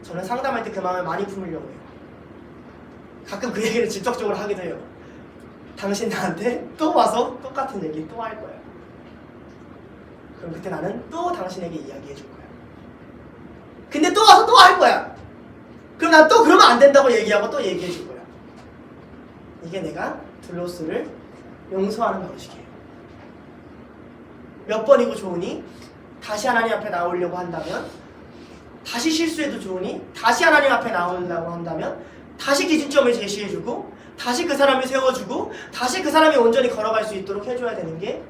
저는 상담할 때 그 마음을 많이 품으려고 해요. 가끔 그 얘기를 직접적으로 하기도 해요. 당신 나한테 또 와서 똑같은 얘기 또 할 거야. 그럼 그때 나는 또 당신에게 이야기해 줄 거야. 근데 또 와서 또 할 거야. 그럼 난 또 그러면 안 된다고 얘기하고 또 얘기해 줄 거야. 이게 내가 둘로스를 용서하는 방식이에요. 몇 번이고 좋으니 다시 하나님 앞에 나오려고 한다면, 다시 실수해도 좋으니 다시 하나님 앞에 나오려고 한다면 다시 기준점을 제시해주고 다시 그 사람을 세워주고 다시 그 사람이 온전히 걸어갈 수 있도록 해줘야 되는 게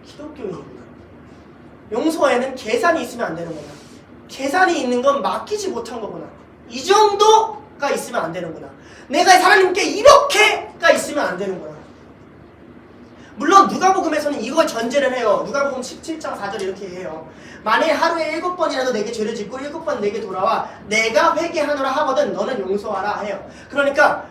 기독교인이구나. 용서에는 계산이 있으면 안 되는구나. 계산이 있는 건 맡기지 못한 거구나. 이 정도가 있으면 안 되는구나. 내가 하나님께 이렇게가 있으면 안 되는구나. 물론 누가복음에서는 이걸 전제를 해요. 누가복음 17장 4절 이렇게 해요. 만일 하루에 7번이라도 내게 죄를 짓고 7번 내게 돌아와 내가 회개하노라 하거든 너는 용서하라 해요. 그러니까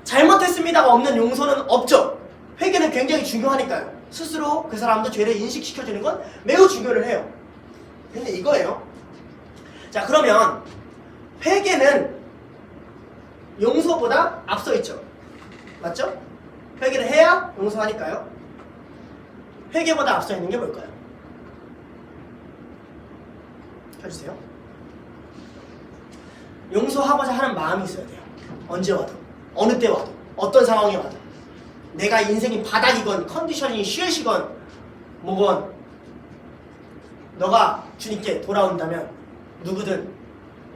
잘못했습니다가 없는 용서는 없죠. 회개는 굉장히 중요하니까요. 스스로 그 사람도 죄를 인식시켜주는 건 매우 중요를 해요. 근데 이거예요. 자, 그러면 회개는 용서보다 앞서 있죠. 맞죠? 회개를 해야 용서하니까요. 회개보다 앞서 있는 게 뭘까요? 켜주세요. 용서하고자 하는 마음이 있어야 돼요. 언제 와도, 어느 때 와도, 어떤 상황에 와도. 내가 인생이 바닥이건 컨디션이 쉣이건 뭐건 너가 주님께 돌아온다면 누구든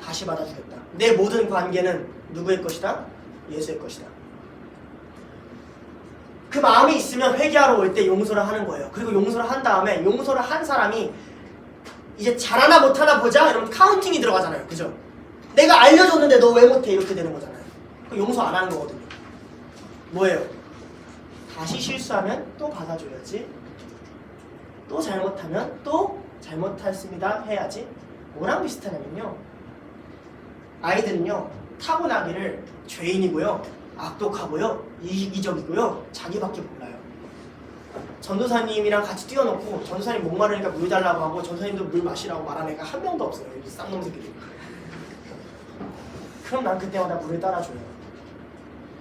다시 받아주겠다. 내 모든 관계는 누구의 것이다? 예수의 것이다. 그 마음이 있으면 회개하러 올 때 용서를 하는 거예요. 그리고 용서를 한 다음에 용서를 한 사람이 이제 잘하나 못하나 보자 이러면 카운팅이 들어가잖아요. 그죠? 내가 알려줬는데 너 왜 못해? 이렇게 되는 거잖아요. 용서 안 하는 거거든요. 뭐예요? 다시 실수하면 또 받아줘야지. 또 잘못하면 또 잘못했습니다 해야지. 뭐랑 비슷하냐면요. 아이들은요. 타고나기를 죄인이고요. 악독하고요. 이기적이고요. 자기밖에 몰라요. 전도사님이랑 같이 뛰어놓고 전도사님 목마르니까 물 달라고 하고 전도사님도 물 마시라고 말하는 애가 한 명도 없어요. 이 쌍놈새끼들이. 그럼 난 그때마다 물을 따라줘요.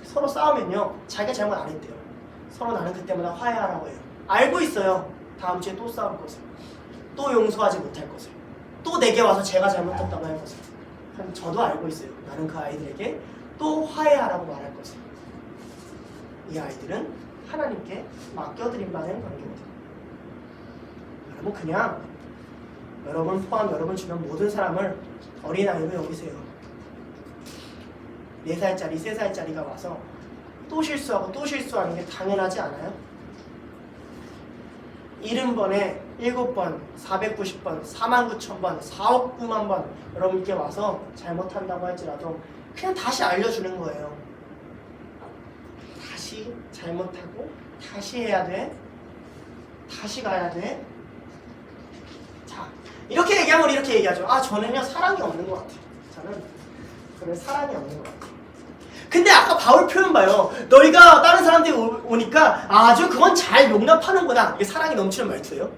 서로 싸우면요. 자기가 잘못 안 했대요. 서로 나는 그때마다 화해하라고 해요. 알고 있어요. 다음 주에 또 싸울 것을. 또 용서하지 못할 것을. 또 내게 와서 제가 잘못했다고 할 것을. 그럼 저도 알고 있어요. 나는 그 아이들에게 또 화해하라고 말할 것을. 이 아이들은 하나님께 맡겨드린 바는 관계입니다. 여러분 그냥 여러분 포함 여러분 주변 모든 사람을 어린아이로 여기세요. 4살짜리 3살짜리가 와서 또 실수하고 또 실수하는 게 당연하지 않아요? 70번에 7번, 490번, 49,000번, 4억 9만 번 여러분께 와서 잘못한다고 할지라도 그냥 다시 알려주는 거예요. 다시 잘못하고 다시 해야 돼. 다시 가야 돼. 자, 이렇게 얘기하면 이렇게 얘기하죠. 아, 저는요 사랑이 없는 것 같아요. 저는 사랑이 없는 것 같아요. 근데 아까 바울 표현 봐요. 너희가 다른 사람들이 오니까 아주 그건 잘 용납하는구나. 이게 사랑이 넘치는 말투예요?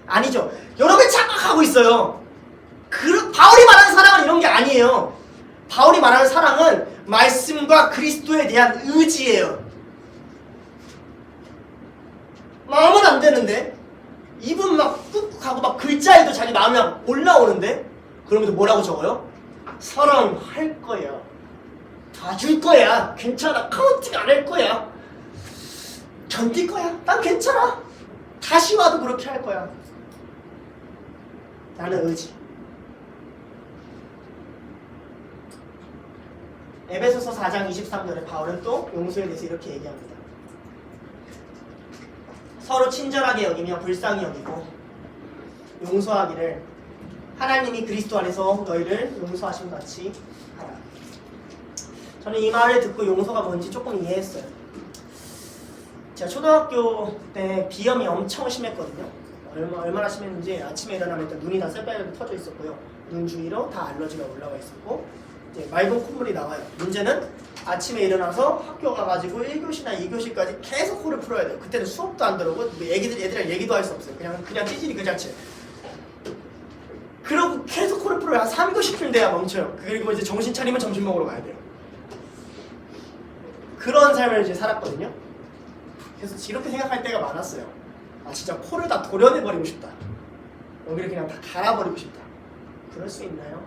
아니죠. 여러분이 착각하고 있어요. 바울이 말하는 사랑은 이런 게 아니에요. 바울이 말하는 사랑은 말씀과 그리스도에 대한 의지예요. 마음은 안 되는데 입은 막 꾹꾹하고 막 글자에도 자기 마음이 막 올라오는데 그러면서 뭐라고 적어요? 사랑할 거야. 다 줄 거야. 괜찮아. 카운팅 안 할 거야. 견딜 거야. 난 괜찮아. 다시 와도 그렇게 할 거야. 나는 의지. 에베소서 4장 23절에 바울은 또 용서에 대해서 이렇게 얘기합니다. 서로 친절하게 여기며 불쌍히 여기고 용서하기를 하나님이 그리스도 안에서 너희를 용서하신 같이 하라. 저는 이 말을 듣고 용서가 뭔지 조금 이해했어요. 제가 초등학교 때 비염이 엄청 심했거든요. 얼마나 심했는지 아침에 일어나면 일단 눈이 다 쌔빼게 터져 있었고요. 눈 주위로 다 알러지가 올라와 있었고 이제 맑은 콧물이 나와요. 문제는 아침에 일어나서 학교 가가지고 1교시나 2교시까지 계속 코를 풀어야 돼요. 그때는 수업도 안 들어오고 애들이랑 얘기도 할 수 없어요. 그냥 찌질이 그 자체. 그러고 계속 코를 풀어야 한 3교시쯤 돼야 멈춰요. 그리고 이제 정신 차리면 점심 먹으러 가야 돼요. 그런 삶을 이제 살았거든요. 그래서 이렇게 생각할 때가 많았어요. 아 진짜 코를 다 도려내버리고 싶다. 여기를 그냥 다 갈아버리고 싶다. 그럴 수 있나요?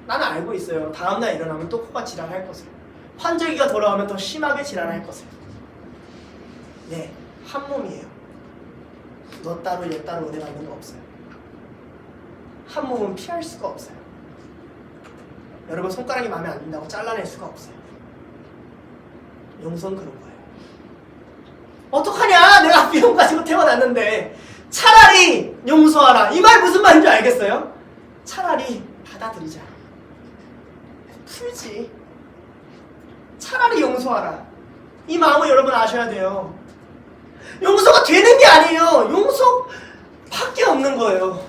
나는 알고 있어요. 다음날 일어나면 또 코가 지랄할 것을. 환절기가 돌아오면 더 심하게 지랄할 것을. 네, 한 몸이에요. 너 따로 얘 따로 은혜가 있는 거 없어요. 한 몸은 피할 수가 없어요. 여러분 손가락이 마음에 안 든다고 잘라낼 수가 없어요. 용서는 그런 거예요. 어떡하냐? 내가 비용 가지고 태어났는데 차라리 용서하라. 이 말 무슨 말인지 알겠어요? 차라리 받아들이자. 풀지. 차라리 용서하라. 이 마음을 여러분 아셔야 돼요. 용서가 되는 게 아니에요. 용서밖에 없는 거예요.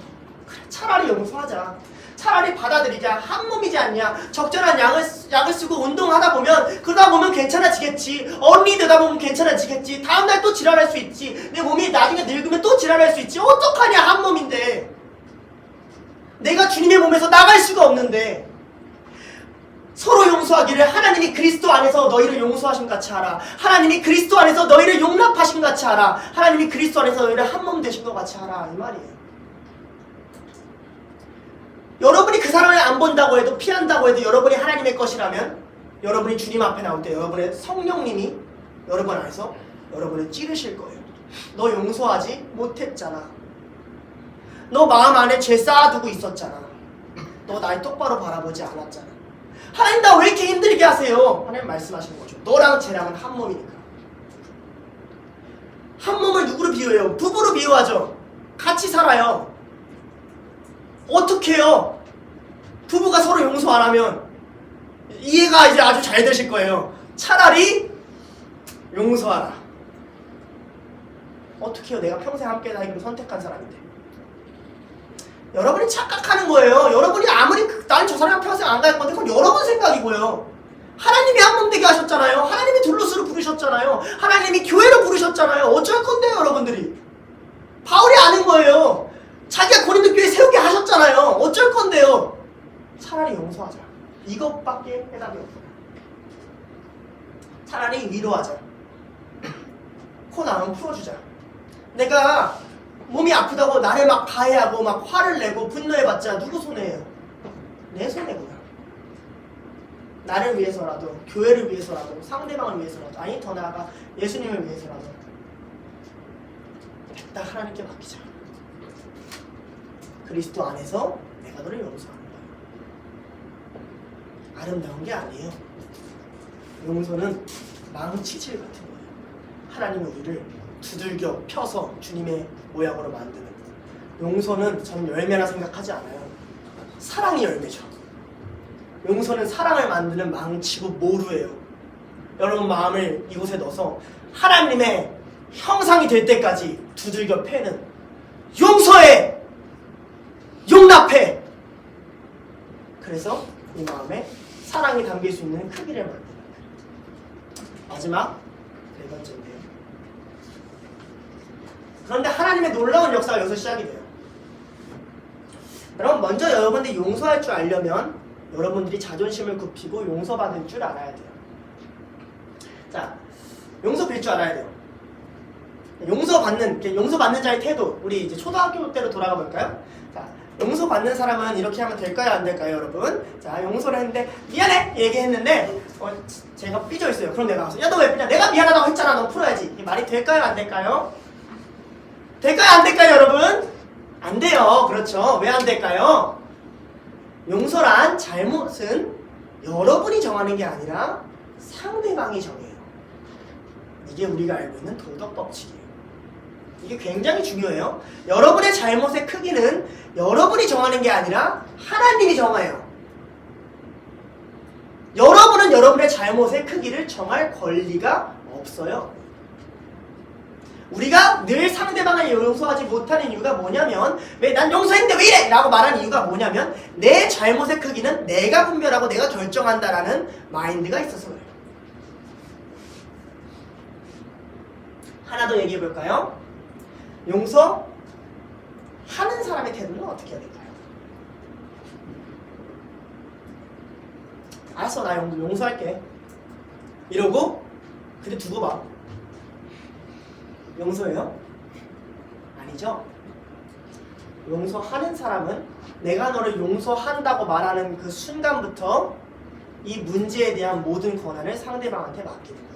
그래, 차라리 용서하자. 차라리 받아들이자. 한 몸이지 않냐. 적절한 약을 쓰고 운동하다 보면 그러다 보면 괜찮아지겠지. 어른이 되다 보면 괜찮아지겠지. 다음날 또 지랄할 수 있지. 내 몸이 나중에 늙으면 또 지랄할 수 있지. 어떡하냐. 한 몸인데. 내가 주님의 몸에서 나갈 수가 없는데. 서로 용서하기를 하나님이 그리스도 안에서 너희를 용서하신 같이 하라. 하나님이 그리스도 안에서 너희를 용납하신 같이 하라. 하나님이 그리스도 안에서 너희를 한 몸 되신 것 같이 하라. 이 말이에요. 여러분이 그 사람을 안 본다고 해도 피한다고 해도 여러분이 하나님의 것이라면 여러분이 주님 앞에 나올 때 여러분의 성령님이 여러분 안에서 여러분을 찌르실 거예요. 너 용서하지 못했잖아. 너 마음 안에 죄 쌓아두고 있었잖아. 너 날 똑바로 바라보지 않았잖아. 하나님 나 왜 이렇게 힘들게 하세요? 하나님 말씀하시는 거죠. 너랑 쟤랑은 한 몸이니까. 한 몸을 누구로 비유해요? 부부로 비유하죠. 같이 살아요. 어떻게 해요? 부부가 서로 용서 안 하면 이해가 이제 아주 잘 되실 거예요. 차라리 용서하라. 어떻게 해요? 내가 평생 함께 살기로 선택한 사람인데. 여러분이 착각하는 거예요. 여러분이 아무리 난 저 사람이랑 평생 안 갈 건데 그건 여러분 생각이고요. 하나님이 한 몸 되게 하셨잖아요. 하나님이 둘루스로 부르셨잖아요. 하나님이 교회로 부르셨잖아요. 어쩔 건데요, 여러분들이. 바울이 아는 거예요. 자기가 고린도 교회 세우게 하셨잖아요. 어쩔 건데요. 차라리 용서하자. 이것밖에 해답이 없어요. 차라리 위로하자. 코 나면 풀어주자. 내가 몸이 아프다고 나를 막 가해하고 막 화를 내고 분노해봤자 누구 손해예요? 내 손해구나. 나를 위해서라도, 교회를 위해서라도, 상대방을 위해서라도, 아니 더 나아가 예수님을 위해서라도 다 하나님께 맡기자. 그리스도 안에서 내가 너를 용서하는 거예요. 아름다운 게 아니에요. 용서는 망치질 같은 거예요. 하나님은 우리를 두들겨 펴서 주님의 모양으로 만드는. 용서는 저는 열매라 생각하지 않아요. 사랑이 열매죠. 용서는 사랑을 만드는 망치고 모루예요. 여러분 마음을 이곳에 넣어서 하나님의 형상이 될 때까지 두들겨 패는, 용서해! 용납해! 그래서 이 마음에 사랑이 담길 수 있는 크기를 만드는. 마지막 네 번째인데요. 그런데 하나님의 놀라운 역사가 여기서 시작이 돼요. 여러분 먼저 여러분들이 용서할 줄 알려면 여러분들이 자존심을 굽히고 용서받을 줄 알아야 돼요. 자, 용서 빌 줄 알아야 돼요. 용서받는 자의 태도, 우리 이제 초등학교 때로 돌아가 볼까요? 자, 용서받는 사람은 이렇게 하면 될까요? 안 될까요, 여러분? 자, 용서를 했는데 미안해! 얘기했는데 제가 삐져 있어요. 그럼 내가 가서 야, 너 왜 삐냐? 내가 미안하다고 했잖아. 너 풀어야지. 이게 말이 될까요? 안 될까요? 될까요? 안 될까요, 여러분? 안 돼요. 그렇죠. 왜 안 될까요? 용서란 잘못은 여러분이 정하는 게 아니라 상대방이 정해요. 이게 우리가 알고 있는 도덕 법칙이에요. 이게 굉장히 중요해요. 여러분의 잘못의 크기는 여러분이 정하는 게 아니라 하나님이 정해요. 여러분은 여러분의 잘못의 크기를 정할 권리가 없어요. 우리가 늘 상대방을 용서하지 못하는 이유가 뭐냐면, 왜 난 용서했는데 왜 이래! 라고 말하는 이유가 뭐냐면 내 잘못의 크기는 내가 분별하고 내가 결정한다라는 마인드가 있어서 그래요. 하나 더 얘기해 볼까요? 용서하는 사람의 태도는 어떻게 해야 될까요? 알았어, 나 용서할게 이러고 그래 두고 봐. 용서해요? 아니죠. 용서하는 사람은 내가 너를 용서한다고 말하는 그 순간부터 이 문제에 대한 모든 권한을 상대방한테 맡기는 거예요.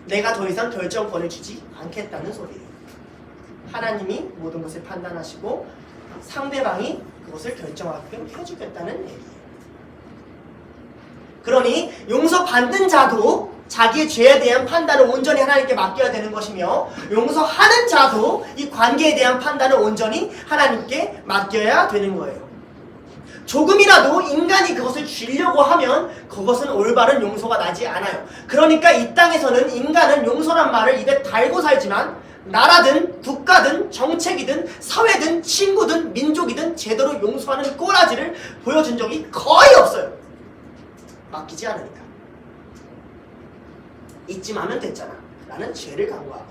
내가 더 이상 결정권을 주지 않겠다는 소리예요. 하나님이 모든 것을 판단하시고 상대방이 그것을 결정하게끔 해주겠다는 얘기예요. 그러니 용서받는 자도 자기의 죄에 대한 판단을 온전히 하나님께 맡겨야 되는 것이며, 용서하는 자도 이 관계에 대한 판단을 온전히 하나님께 맡겨야 되는 거예요. 조금이라도 인간이 그것을 주려고 하면 그것은 올바른 용서가 나지 않아요. 그러니까 이 땅에서는 인간은 용서란 말을 입에 달고 살지만 나라든 국가든 정책이든 사회든 친구든 민족이든 제대로 용서하는 꼬라지를 보여준 적이 거의 없어요. 맡기지 않으니까. 이쯤 하면 됐잖아, 나는 죄를 간과하거나,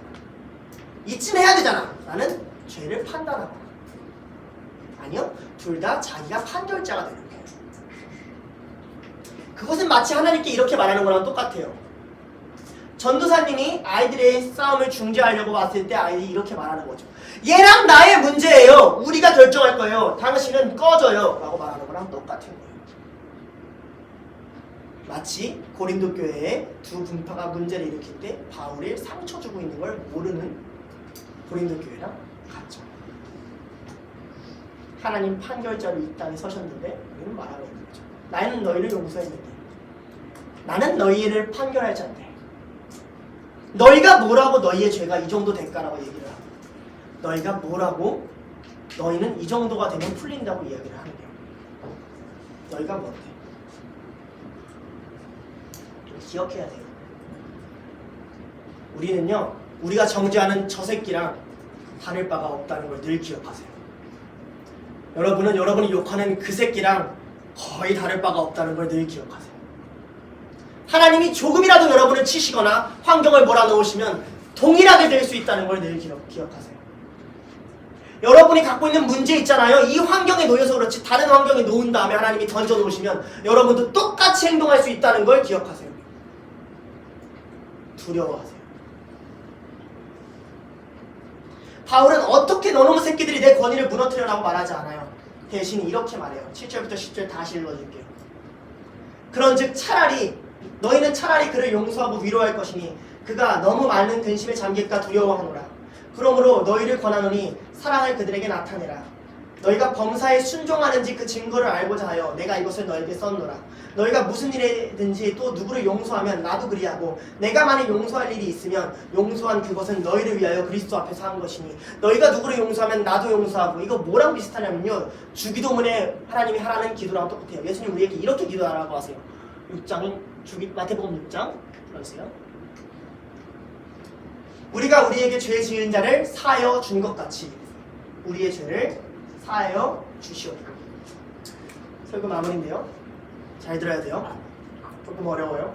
이쯤 해야 되잖아, 나는 죄를 판단하거나. 아니요, 둘 다 자기가 판결자가 되는 거예요. 그것은 마치 하나님께 이렇게 말하는 거랑 똑같아요. 전도사님이 아이들의 싸움을 중재하려고 왔을 때 아이들이 이렇게 말하는 거죠. 얘랑 나의 문제예요. 우리가 결정할 거예요. 당신은 꺼져요. 라고 말하는 거랑 똑같은 거예요. 마치 고린도 교회에 두 분파가 문제를 일으킬 때 바울이 상처 주고 있는 걸 모르는 고린도 교회랑 같죠. 하나님 판결자로 이 땅에 서셨는데 우리는 말하고 있는 거죠. 나는 너희를 용서했는데, 나는 너희를 판결할 자인데, 너희가 뭐라고 너희의 죄가 이 정도 될까라고 얘기를 하고, 너희가 뭐라고 너희는 이 정도가 되면 풀린다고 이야기를 하는 거예요. 너희가 뭔데? 기억해야 돼요. 우리는요, 우리가 정죄하는 저 새끼랑 다를 바가 없다는 걸 늘 기억하세요. 여러분은 여러분이 욕하는 그 새끼랑 거의 다를 바가 없다는 걸 늘 기억하세요. 하나님이 조금이라도 여러분을 치시거나 환경을 몰아넣으시면 동일하게 될 수 있다는 걸 늘 기억하세요. 여러분이 갖고 있는 문제 있잖아요. 이 환경에 놓여서 그렇지 다른 환경에 놓은 다음에 하나님이 던져놓으시면 여러분도 똑같이 행동할 수 있다는 걸 기억하세요. 두려워하세요. 바울은 어떻게 너놈의 새끼들이 내 권위를 무너뜨려라고 말하지 않아요. 대신 이렇게 말해요. 7절부터 10절 다시 읽어줄게요. 그런즉 차라리 너희는 차라리 그를 용서하고 위로할 것이니 그가 너무 많은 근심에 잠길까 두려워하노라. 그러므로 너희를 권하노니 사랑을 그들에게 나타내라. 너희가 범사에 순종하는지 그 증거를 알고자 하여 내가 이것을 너희에게 썼노라. 너희가 무슨 일이든지 또 누구를 용서하면 나도 그리하고, 내가 만일 용서할 일이 있으면 용서한 그것은 너희를 위하여 그리스도 앞에서 한 것이니 너희가 누구를 용서하면 나도 용서하고. 이거 뭐랑 비슷하냐면요, 주기도문에 하나님이 하라는 기도랑 똑같아요. 예수님 우리에게 이렇게 기도하라고 하세요. 6장인 마태복음 6장 들어주세요. 우리가 우리에게 죄 지은 자를 사하여 준 것 같이 우리의 죄를 사하여 주시오리까. 설교 마무리인데요, 잘 들어야 돼요. 조금 어려워요.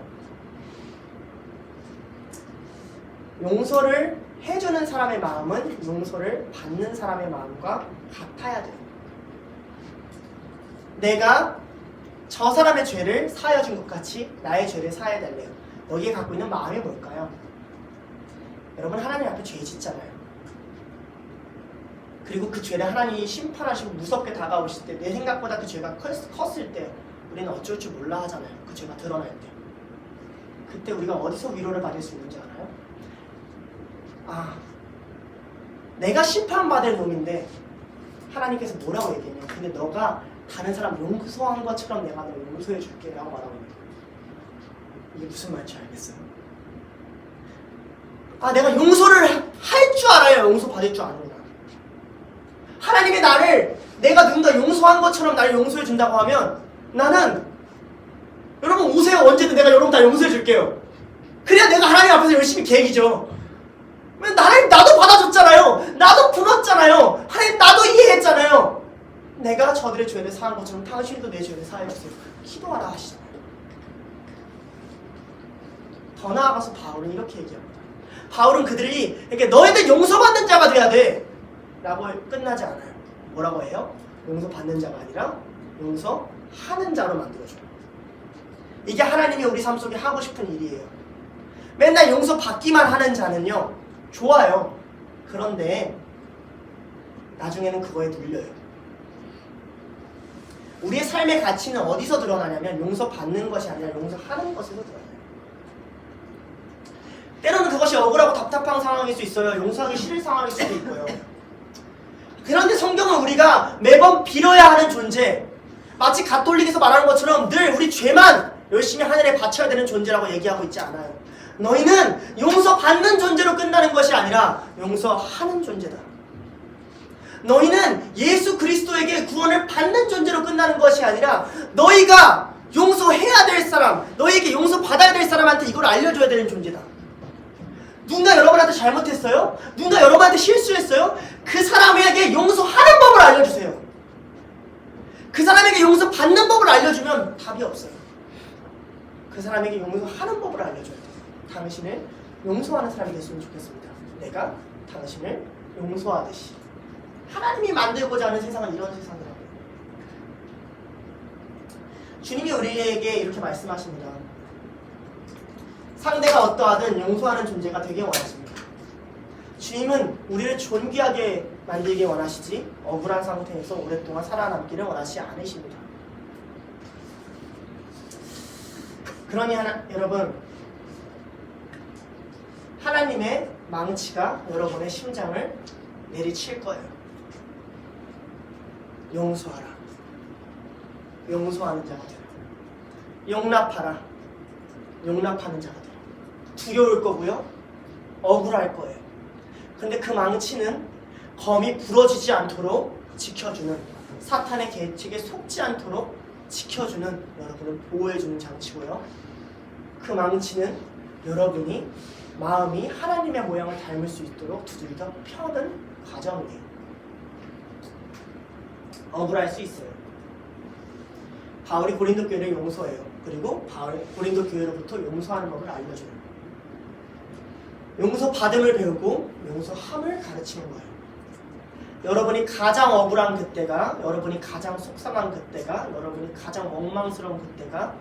용서를 해주는 사람의 마음은 용서를 받는 사람의 마음과 같아야 돼요. 내가 저 사람의 죄를 사하여 준 것 같이 나의 죄를 사하여 달래요. 너희가 갖고 있는 마음이 뭘까요? 여러분, 하나님 앞에 죄 짓잖아요. 그리고 그 죄를 하나님이 심판하시고 무섭게 다가오실 때, 내 생각보다 그 죄가 컸을 때 우리는 어쩔 줄 몰라 하잖아요. 그 죄가 드러날 때. 그때 우리가 어디서 위로를 받을 수 있는지 알아요? 아, 내가 심판받을 놈인데 하나님께서 뭐라고 얘기했냐, 근데 너가 다른 사람 용서한 것처럼 내가 너 용서해 줄게 라고 말하고 있는 거예요. 이게 무슨 말인지 알겠어요? 아, 내가 용서를 할 줄 알아요? 용서 받을 줄 아느냐? 하나님이 나를, 내가 누군가 용서한 것처럼 나를 용서해 준다고 하면 나는, 여러분 오세요, 언제든 내가 여러분 다 용서해 줄게요. 그래야 내가 하나님 앞에서 열심히 계기죠. 나도 받아줬잖아요. 나도 품었잖아요. 하나님 나도 이해했잖아요. 내가 저들의 죄를 사한 것처럼 당신도 내 죄를 사해 주세요. 기도하라 하시잖아요. 더 나아가서 바울은 이렇게 얘기합니다. 바울은 그들이 이렇게 너희들 용서받는 자가 돼야 돼 라고 끝나지 않아요. 뭐라고 해요? 용서받는 자가 아니라 용서하는 자로 만들어줘요. 이게 하나님이 우리 삶 속에 하고 싶은 일이에요. 맨날 용서받기만 하는 자는요, 좋아요. 그런데 나중에는 그거에 눌려요. 우리의 삶의 가치는 어디서 드러나냐면 용서받는 것이 아니라 용서하는 것에서 드러나요. 때로는 그것이 억울하고 답답한 상황일 수 있어요. 용서하기 싫은 상황일 수도 있고요. 그런데 성경은 우리가 매번 빌어야 하는 존재, 마치 가톨릭에서 말하는 것처럼 늘 우리 죄만 열심히 하늘에 바쳐야 되는 존재라고 얘기하고 있지 않아요. 너희는 용서받는 존재로 끝나는 것이 아니라 용서하는 존재다. 너희는 예수 그리스도에게 구원을 받는 존재로 끝나는 것이 아니라 너희가 용서해야 될 사람, 너희에게 용서받아야 될 사람한테 이걸 알려줘야 되는 존재다. 누군가 여러분한테 잘못했어요? 누군가 여러분한테 실수했어요? 그 사람에게 용서하는 법을 알려주세요. 그 사람에게 용서받는 법을 알려주면 답이 없어요. 그 사람에게 용서하는 법을 알려줘야 돼요. 당신을 용서하는 사람이 됐으면 좋겠습니다. 내가 당신을 용서하듯이. 하나님이 만들고자 하는 세상은 이런 세상이라고요. 주님이 우리에게 이렇게 말씀하십니다. 상대가 어떠하든 용서하는 존재가 되게 원하십니다. 주님은 우리를 존귀하게 만들기 원하시지 억울한 상태에서 오랫동안 살아남기를 원하시지 않으십니다. 그러니 여러분, 하나님의 망치가 여러분의 심장을 내리칠 거예요. 용서하라. 용서하는 자가 되라. 용납하라. 용납하는 자가 되라. 두려울 거고요. 억울할 거예요. 근데 그 망치는 검이 부러지지 않도록 지켜주는, 사탄의 계책에 속지 않도록 지켜주는, 여러분을 보호해주는 장치고요. 그 망치는 여러분이 마음이 하나님의 모양을 닮을 수 있도록 두들겨 펴는 과정이에요. 억울할 수 있어요. 바울이 고린도 교회를 용서해요. 그리고 고린도 교회로부터 용서하는 법을 알려줘요. 용서받음을 배우고 용서함을 가르치는 거예요. 여러분이 가장 억울한 그때가, 여러분이 가장 속상한 그때가, 여러분이 가장 원망스러운 그때가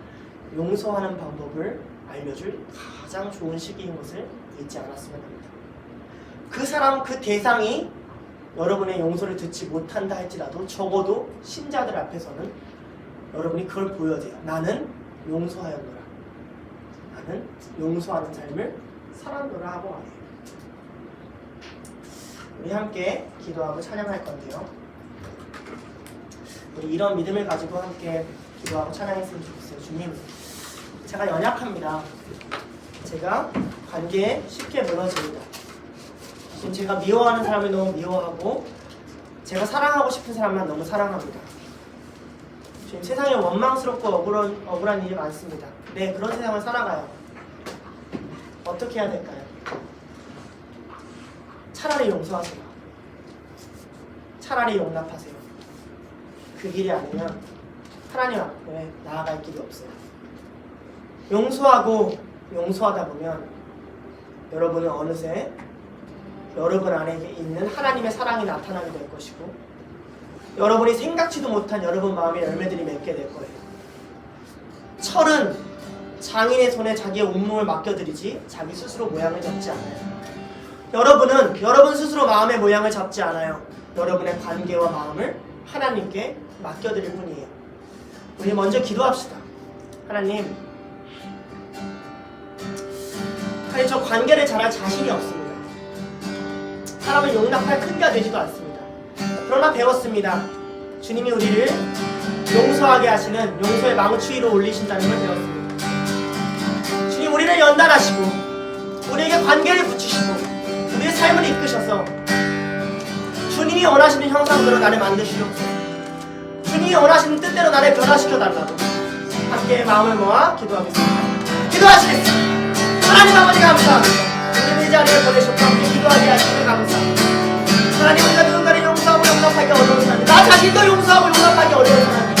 용서하는 방법을 알려줄 가장 좋은 시기인 것을 잊지 않았으면 합니다. 그 사람, 그 대상이 여러분의 용서를 듣지 못한다 할지라도 적어도 신자들 앞에서는 여러분이 그걸 보여야 돼요. 나는 용서하였노라. 나는 용서하는 삶을 살았노라 하고 말해요. 우리 함께 기도하고 찬양할 건데요. 우리 이런 믿음을 가지고 함께 기도하고 찬양했으면 좋겠어요. 주님, 제가 연약합니다. 제가 관계에 쉽게 무너집니다. 지금 제가 미워하는 사람을 너무 미워하고 제가 사랑하고 싶은 사람만 너무 사랑합니다. 지금 세상에 원망스럽고 억울한 일이 많습니다. 네, 그런 세상을 살아가요. 어떻게 해야 될까요? 차라리 용서하세요. 차라리 용납하세요. 그 길이 아니면 하나님 앞에 나아갈 길이 없어요. 용서하고 용서하다 보면 여러분은 어느새 여러분 안에 있는 하나님의 사랑이 나타나게 될 것이고 여러분이 생각지도 못한 여러분 마음의 열매들이 맺게 될 거예요. 철은 장인의 손에 자기의 온몸을 맡겨드리지 자기 스스로 모양을 잡지 않아요. 여러분은 여러분 스스로 마음의 모양을 잡지 않아요. 여러분의 관계와 마음을 하나님께 맡겨드릴 뿐이에요. 우리 먼저 기도합시다. 하나님, 저 관계를 잘할 자신이 없습니다. 사람을 용납할 큰가 되지도 않습니다. 그러나 배웠습니다. 주님이 우리를 용서하게 하시는 용서의 망치 위로 올리신다는 걸 배웠습니다. 주님, 우리를 연단하시고 우리에게 관계를 붙이시고 우리의 삶을 이끄셔서 주님이 원하시는 형상대로 나를 만드시옵소서. 주님이 원하시는 뜻대로 나를 변화시켜달라고 함께 마음을 모아 기도하겠습니다. 기도하시겠습니다. 하나님 아버지 감사합니다. 주님 이 자리에 보내셨고 함께 기도하게 하시니 감사합니다. 하나님, 우리가 누군가를 용서하고 용납하기 어려운 사람, 나 자신도 용서하고 용납하기 어려운 사람,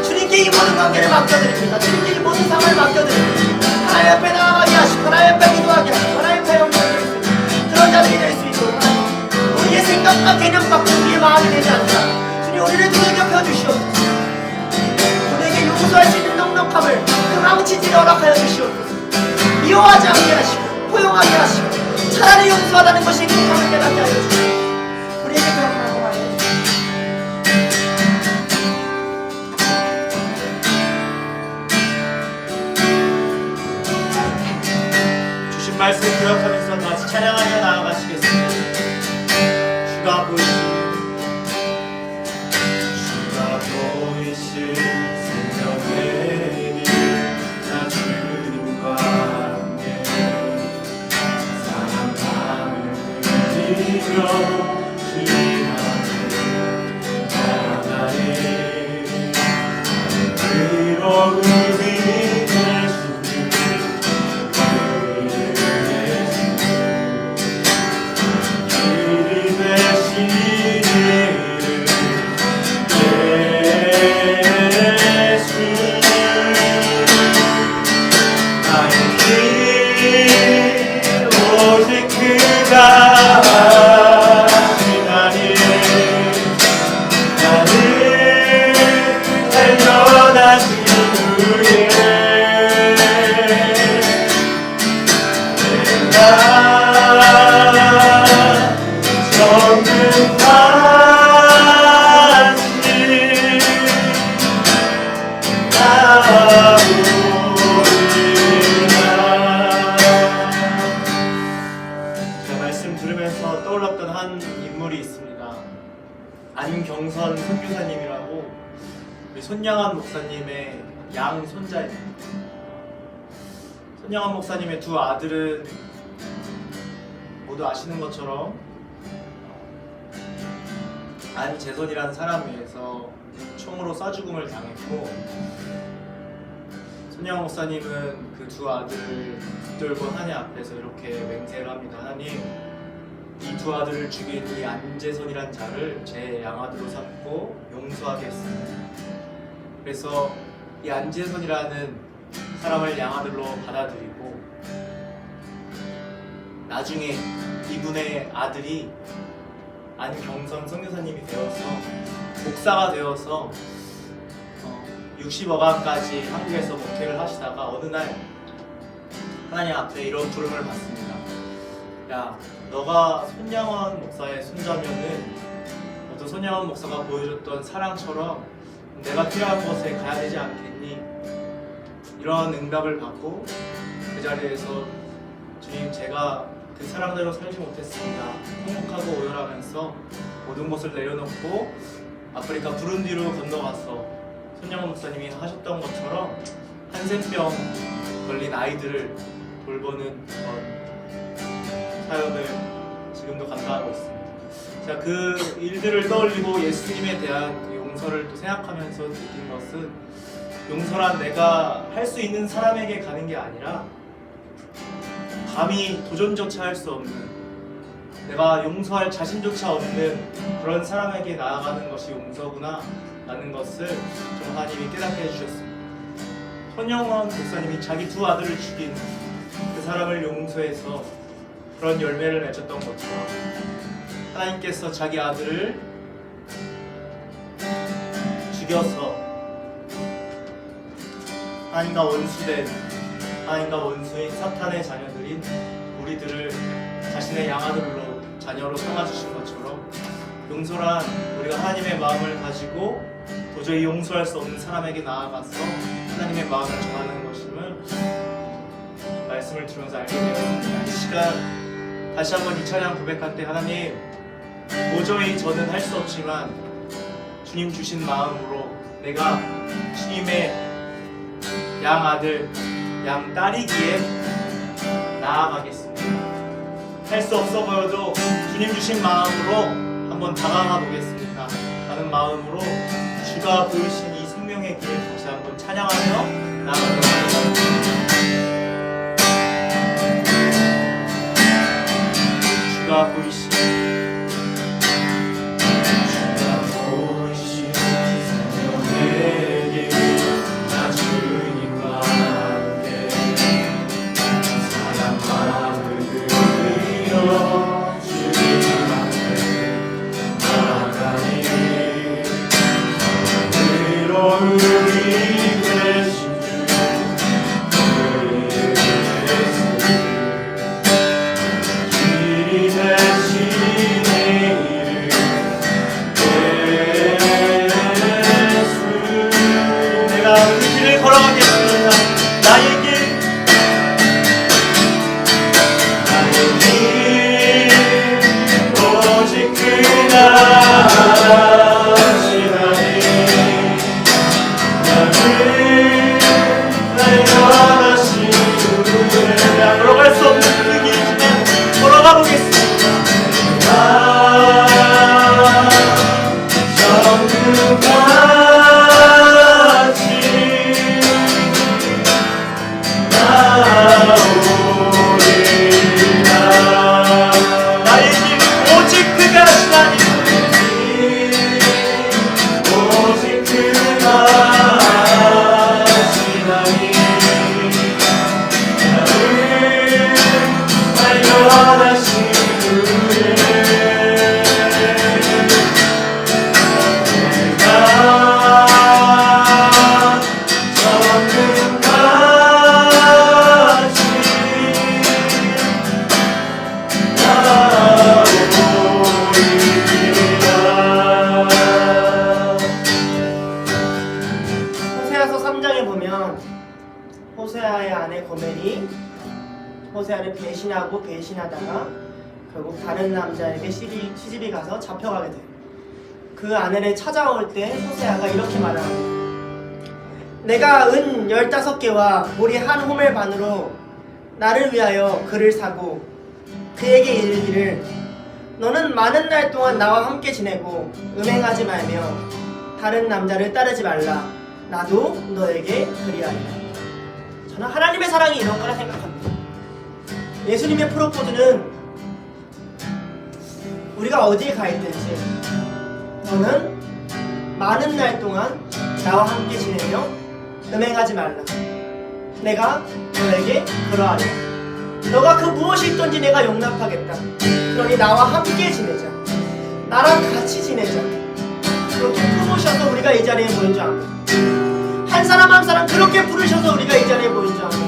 주님께 이 모든 관계를 맡겨드립니다. 주님께 이 모든 상황을 맡겨드립니다. 하나님 앞에 나아가게 하시고 하나님 앞에 기도하게 하시고 하나님 앞에 영광을 드릴 수 있는 그런 자들이 될 수 있도록 우리의 생각과 개념 밖에 우리의 마음이 되지 않는다. 주님, 우리를 두들겨 펴주시옵소서. 우리에게 용서할 수 있는 넉넉함을 그 망치질에 허락하여 주시옵소서. 미워하지 않게 하시고 포용하게 하시고 차라리 용서하다는 것이 행복함을 깨닫게 하여 주시옵소서. 우리에게 그런 마음을 하여 주시옵소서. 고백하면서 다시 찬양하며 나아가시겠습니다. 주가 보이신 생명의 길, 나 주님과 함께 사랑함을 드리며 주님 앞에 나아가리. 의로움이 되신 주, 길이 되신 이름 예수. 나의 길 오직 그가 하시나니 나를 달려나신 후에 내가 정금 받지 제가 말씀 들으면서 떠올랐던 한 인물이 있습니다. 안경선 선교사님이라고 우리 손양한 목사님의 양손자입니다. 손양한 목사님의 두 아들은 모두 아시는 것처럼 안재선이라는 사람에 의해서 총으로 쏴죽음을 당했고, 손양한 목사님은 그 두 아들을 붙들고 하나님 앞에서 이렇게 맹세를 합니다. 하나님, 이 두 아들을 죽인 이 안재선이란 자를 제 양아들로 삼고 용서하겠습니다. 그래서 이 안재선이라는 사람을 양아들로 받아들이고, 나중에 이분의 아들이 안경선 선교사님이 되어서 목사가 되어서 60억안까지 한국에서 목회를 하시다가 어느 날 하나님 앞에 이런 부름을 받습니다. 야, 너가 손양원 목사의 손자면은 너도 손양원 목사가 보여줬던 사랑처럼 내가 필요한 곳에 가야 되지 않겠니? 이런 응답을 받고 그 자리에서 주님, 제가 그 사랑대로 살지 못했습니다. 행복하고 오열하면서 모든 것을 내려놓고 아프리카 부룬디로 건너가서 손양원 목사님이 하셨던 것처럼 한센병 걸린 아이들을 돌보는 그런 사역을 지금도 감당하고 있습니다. 자, 그 일들을 떠올리고 예수님에 대한 그 용서를 또 생각하면서 느낀 것은, 용서란 내가 할 수 있는 사람에게 가는 게 아니라 감히 도전조차 할 수 없는, 내가 용서할 자신조차 없는 그런 사람에게 나아가는 것이 용서구나 라는 것을 좀 하나님이 깨닫게 해주셨습니다. 손영원 목사님이 자기 두 아들을 죽인 그 사람을 용서해서 그런 열매를 맺었던 것처럼, 하나님께서 자기 아들을 죽여서 하나님과 원수인 사탄의 자녀들인 우리들을 자신의 양아들로 자녀로 삼아주신 것처럼, 용서란 우리가 하나님의 마음을 가지고 도저히 용서할 수 없는 사람에게 나아가서 하나님의 마음을 전하는 것임을 말씀을 들으면서 알게 되었습니다. 이 시간 다시 한번 이 찬양 고백할 때, 하나님, 도저히 저는 할 수 없지만 주님 주신 마음으로 내가 주님의 양아들, 양딸이기에 나아가겠습니다. 할 수 없어 보여도 주님 주신 마음으로 한번 다가가 보겠습니다 라는 마음으로 주가 보이신 이 생명의 길 다시 한번 찬양하며 나아가도록 하겠습니다. 주가 보이신 생명의 길, 나 주님과 함께 사랑함을 드리러 주님 앞에 나아가니. 의로움이 되신 주 예수, 길이 되신 이름 예수. 내가 그 길을 걸어가겠습니다. 나의 길, 나의 호세아서 3장에 보면 호세아의 아내 고멜이 호세아를 배신하고 배신하다가 결국 다른 남자에게 시집이 가서 잡혀가게 돼요. 그 아내를 찾아올 때 호세아가 이렇게 말을 합니다. 내가 은 15개와 모리 한 호멜 반으로 나를 위하여 그를 사고 그에게 이르기를 너는 많은 날 동안 나와 함께 지내고 음행하지 말며 다른 남자를 따르지 말라. 나도 너에게 그리하리라. 저는 하나님의 사랑이 이런 거라 생각합니다. 예수님의 프로포즈는 우리가 어디에 가 있든지 너는 많은 날 동안 나와 함께 지내며 음행하지 말라. 내가 너에게 그러하리라. 너가 그 무엇이 있든지 내가 용납하겠다. 그러니 나와 함께 지내자. 나랑 같이 지내자. 그렇게 부르셔서 우리가 이 자리에 모인 줄 압니다. 한 사람 한 사람 그렇게 부르셔서 우리가 이 자리에 모인 줄 압니다.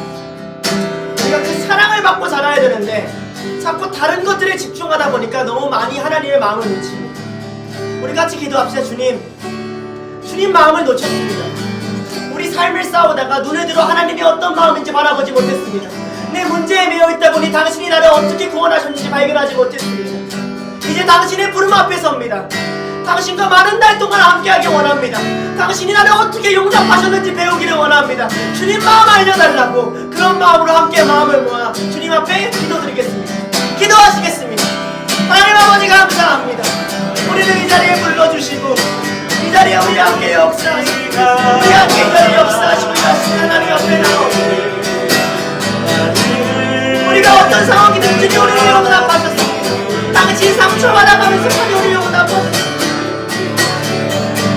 우리가 그 사랑을 받고 자라야 되는데 자꾸 다른 것들에 집중하다 보니까 너무 많이 하나님의 마음을 놓칩니다. 우리 같이 기도합시다. 주님 마음을 놓쳤습니다. 우리 삶을 싸우다가 눈에 들어 하나님이 어떤 마음인지 바라보지 못했습니다. 내 문제에 매여 있다 보니 당신이 나를 어떻게 구원하셨는지 발견하지 못했습니다. 이제 당신의 부름 앞에 섭니다. 당신과 많은 날 동안 함께하기 원합니다. 당신이 나를 어떻게 용납하셨는지 배우기를 원합니다. 주님 마음 알려달라고 그런 마음으로 함께 마음을 모아 주님 앞에 기도드리겠습니다. 기도하시겠습니다. 하나님 아버지 감사합니다. 우리를 이 자리에 불러주시고 이 자리에 우리 함께 역사하시고 우리 함께 이 자리에 역사하시고 하나님 앞에 나오고 우리가 어떤 상황이든 주님 우리를 용납하셨습니다. 당신 상처받아가면서 주님 우리를 용납하셨습니다.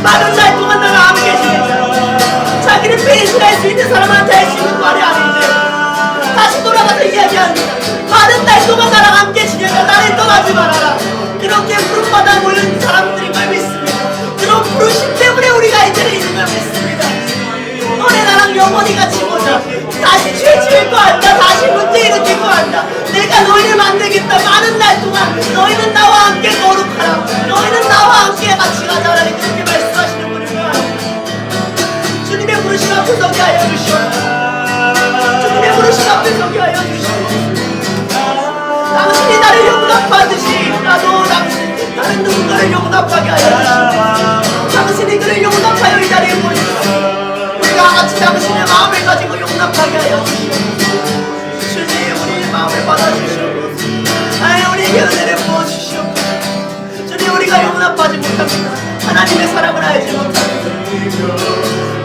많은 날 동안 나랑 함께 지내자. 자기를 배신할 수 있는 사람한테 할 수 있는 말이 아닌데 다시 돌아가서 이야기합니다. 많은 날 동안 나랑 함께 지내자. 나를 떠나지 말아라. 그렇게 부름받아 모인 사람들인 걸 믿습니다. 그런 부르심 때문에 우리가 이 자리에 있는 걸 믿습니다. 너네 나랑 영원히 같이 보자. 다시 죄 지을 거 안다. 다시 문제 일으킬 거 안다. 내가 너희를 만들겠다. 많은 날 동안 너희는 나와 함께 거룩하라. 너희는 나와 함께 같이 가자라는 그렇게 말씀하시는 분이구나. 주님의 부르심 앞에 서게 하여 주시옵소서. 주님의 부르심 앞에 서게 하여 주시옵소서. 당신이 나를 용납하듯이 나도 다른 누군가를 용납하게 하여 주시옵소서. 당신이 그를 용납하여 이 자리에 모이소서. 우리가 같이 당신의 마음을 가지고 용납하게 하여 주시옵소서. 주님 우리의 마음을 받아주시옵소서. 아예 우리에게 은혜를 부어주시옵소서. 주님 우리가 용납하지 못합니다. 하나님의 사랑을 알지 못합니다.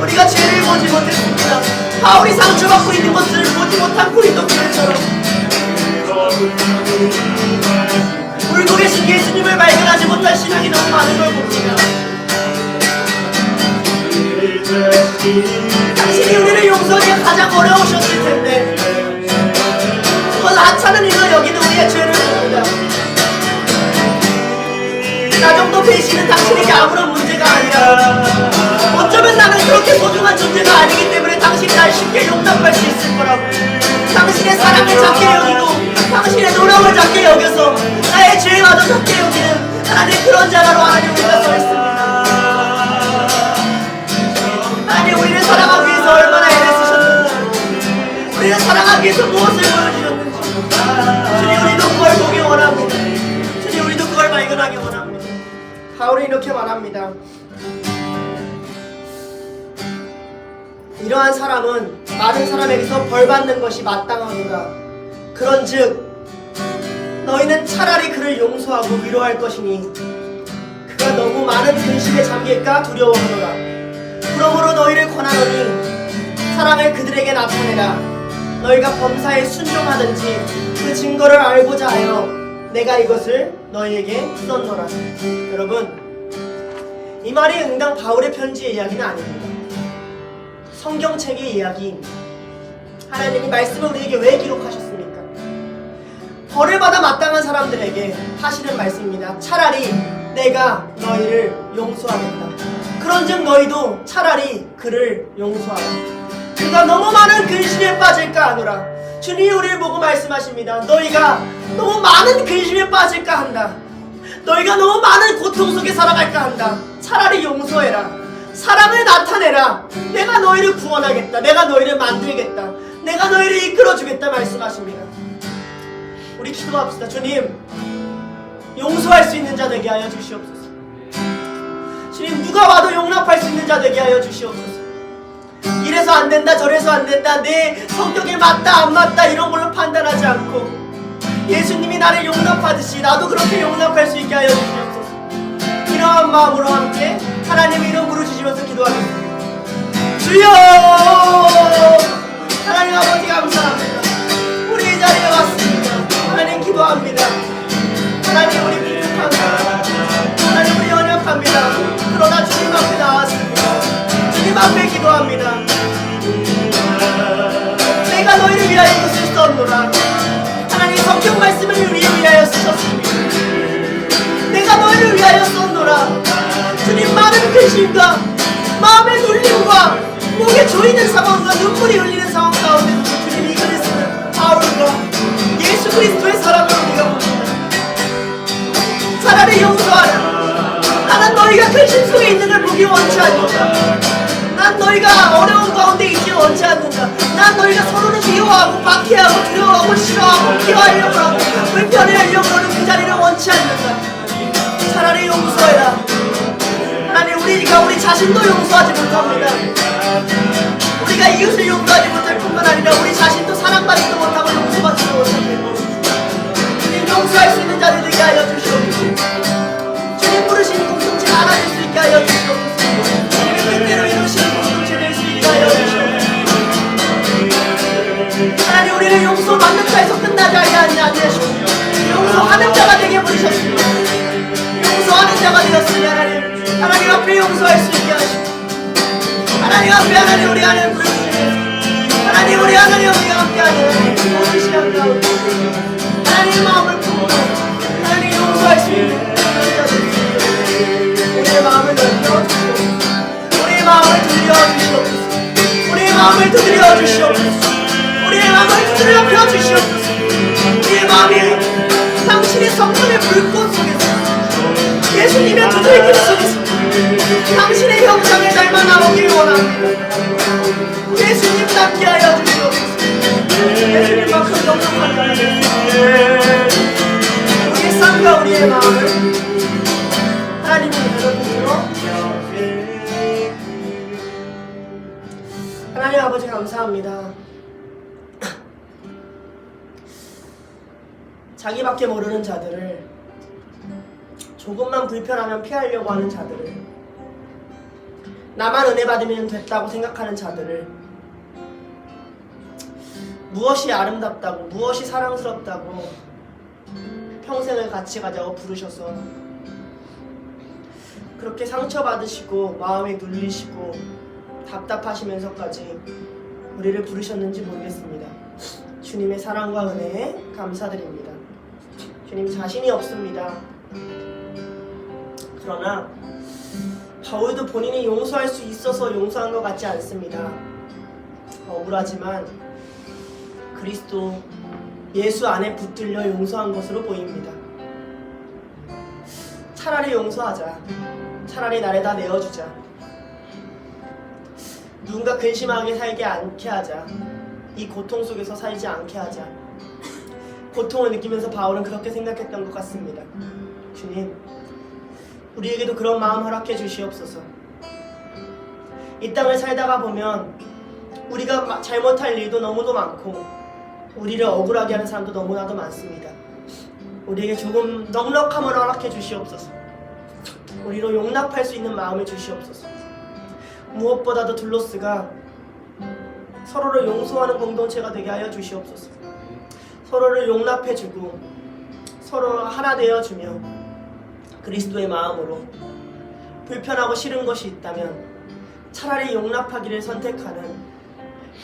우리가 죄를 보지 못했습니다. 바울이 상처받고 있는 것들을 보지 못한 고린도교회처럼 울고 계신 예수님을 발견하지 못한 신앙이 너무 많은 걸 봅니다. 당신이 우리를 용서하기가 가장 어려우셨을 텐데 그건 하찮은 일로 여기는 우리의 죄를 봅니다. 나 정도 배신은 당신에게 아무런 문제가 아니라 어쩌면 나는 그렇게 소중한 존재가 아니기 때문에 당신이 날 쉽게 용납할 수 있을 거라고. 당신의 사랑을 작게 여기고 당신의 노력을 작게 여겨서 나의 죄마저 작게 여기는 하나님 그런 자가로 하나님 우리가 서 있습니다. 하나님 우리를 사랑하기 위해서 얼마나 애쓰셨는지 우리를 사랑하기 위해서 무엇을 보여주셨는지 주님 우리도 그걸 보기 원합니다. 주님 우리도 그걸 발견하기 원합니다. 바울이 이렇게 말합니다. 이러한 사람은 많은 사람에게서 벌받는 것이 마땅하구나. 그런즉 너희는 차라리 그를 용서하고 위로할 것이니 그가 너무 많은 근심에 잠길까 두려워하노라. 그러므로 너희를 권하노니 사랑을 그들에게 나타내라. 너희가 범사에 순종하든지 그 증거를 알고자 하여 내가 이것을 너희에게 썼노라. 여러분 이 말이 응당 바울의 편지의 이야기는 아닙니다. 성경책의 이야기입니다. 하나님이 말씀을 우리에게 왜 기록하셨습니까? 벌을 받아 마땅한 사람들에게 하시는 말씀입니다. 차라리 내가 너희를 용서하겠다. 그런즉 너희도 차라리 그를 용서하라. 그가 너무 많은 근심에 빠질까 하노라. 주님이 우리를 보고 말씀하십니다. 너희가 너무 많은 근심에 빠질까 한다. 너희가 너무 많은 고통 속에 살아갈까 한다. 차라리 용서해라. 사랑을 나타내라. 내가 내가 너희를 구원하겠다. 내가 너희를 만들겠다. 내가 너희를 이끌어주겠다 말씀하십니다. 우리 기도합시다. 주님, 용서할 수 있는 자 되게 하여 주시옵소서. 주님, 누가 와도 용납할 수 있는 자 되게 하여 주시옵소서. 이래서 안 된다, 저래서 안 된다, 내 성격에 맞다 안 맞다 이런 걸로 판단하지 않고 예수님이 나를 용납하듯이 나도 그렇게 용납할 수 있게 하여 주시옵소서. 이러한 마음으로 함께 하나님 이름 부르짖으면서 기도하겠습니다. 주여! 하나님 아버지 감사합니다. 우리 이 자리에 왔습니다. 하나님 기도합니다. 하나님 우리 부족합니다. 하나님 우리 연약합니다. 그러나 주님 앞에 나왔습니다. 주님 앞에 기도합니다. 내가 너희를 위하여 이것을 썼노라. 하나님 성경 말씀을 우리를 위하여 쓰셨습니다. 내가 너희를 위하여 썼노라. 주님, 많은 근심과 마음의 눌림과 목에 조이는 상황과 눈물이 흘리는 상황 가운데도 주님 이 글을 쓰는 바울과 예수 그리스도의 사랑을 우리가 봅니다. 차라리 용서하라. 나는 너희가 근심 속에 있는 걸 보기 원치 않는다. 난 너희가 어려운 가운데 있지 원치 않는다. 난 너희가 서로를 미워하고 박해하고 두려워하고 싫어하고 비하하려고 하고 불편해하려고 하는 그 자리를 원치 않는다. 차라리 용서해라. 하나님, 우리가 우리 자신도 용서하지 못합니다. 우리가 이웃을 용서하지 못할 뿐만 아니라 우리 자신도 사랑받지도 못하고 용서받지도 못합니다. 주님, 용서할 수 있는 자들 되게 하여 주시옵소서. 주님 부르시는 공동체를 알아줄 수 있게 하여 주시옵소서. 주님의 뜻대로 이루시는 공동체 될 수 있게 하여 주시옵소서. 하나님, 우리를 용서받는 자에서 끝나지 아니하시옵소서. 용서하는 자가 되게 부르셨습니다. 용서하는 자가 되었으니 하나님 앞에 용서할 수 있게 하시고 하나님 앞에 하나님 우리 안에 부르시옵소서. 하나님 우리 하나님 우리가 함께하는 모든 시간 가운데 하나님의 마음을 품고 하나님 용서할 수 있는 우리의 마음을 넓혀주시옵소서. 우리의 마음을 들려주시옵소서. 우리의 마음을 두드려 주시옵소서. 우리의 마음을 두드려 펴주시옵소서. 우리의 마음이 당신의 성령의 불꽃 속에서 예수님의 두들길 속에서 당신의 형상을 닮아 나오길 원합니다. 예수님 닮게 하여 주시옵소서. 예수님만큼 영광받게 하여 주시옵소서. 우리의 삶과 우리의 마음을 하나님의 여러분으로 하나님 아버지 감사합니다. 자기밖에 모르는 자들을, 조금만 불편하면 피하려고 하는 자들을, 나만 은혜 받으면 됐다고 생각하는 자들을, 무엇이 아름답다고 무엇이 사랑스럽다고 평생을 같이 가자고 부르셔서 그렇게 상처받으시고 마음에 눌리시고 답답하시면서까지 우리를 부르셨는지 모르겠습니다. 주님의 사랑과 은혜에 감사드립니다. 주님, 자신이 없습니다. 그러나 바울도 본인이 용서할 수 있어서 용서한 것 같지 않습니다. 억울하지만 그리스도 예수 안에 붙들려 용서한 것으로 보입니다. 차라리 용서하자. 차라리 나를 다 내어주자. 누군가 근심하게 살게 않게 하자. 이 고통 속에서 살지 않게 하자. 고통을 느끼면서 바울은 그렇게 생각했던 것 같습니다. 주님, 우리에게도 그런 마음 허락해 주시옵소서. 이 땅을 살다가 보면 우리가 잘못할 일도 너무도 많고 우리를 억울하게 하는 사람도 너무나도 많습니다. 우리에게 조금 넉넉함을 허락해 주시옵소서. 우리로 용납할 수 있는 마음을 주시옵소서. 무엇보다도 둘로스가 서로를 용서하는 공동체가 되게 하여 주시옵소서. 서로를 용납해주고 서로 하나 되어주며 그리스도의 마음으로 불편하고 싫은 것이 있다면 차라리 용납하기를 선택하는,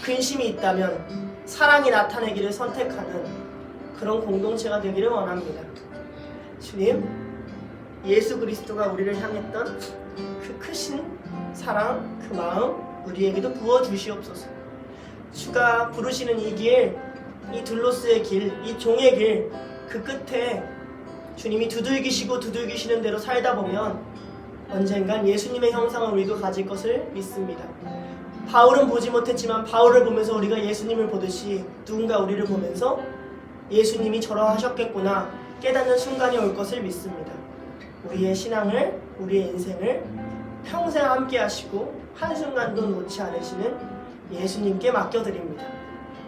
근심이 있다면 사랑이 나타내기를 선택하는 그런 공동체가 되기를 원합니다. 주님, 예수 그리스도가 우리를 향했던 그 크신 사랑, 그 마음 우리에게도 부어주시옵소서. 주가 부르시는 이 길, 이 둘로스의 길, 이 종의 길, 그 끝에 주님이 두들기시는 대로 살다 보면 언젠간 예수님의 형상을 우리도 가질 것을 믿습니다. 바울은 보지 못했지만 바울을 보면서 우리가 예수님을 보듯이 누군가 우리를 보면서 예수님이 저러하셨겠구나 깨닫는 순간이 올 것을 믿습니다. 우리의 신앙을, 우리의 인생을 평생 함께 하시고 한순간도 놓지 않으시는 예수님께 맡겨드립니다.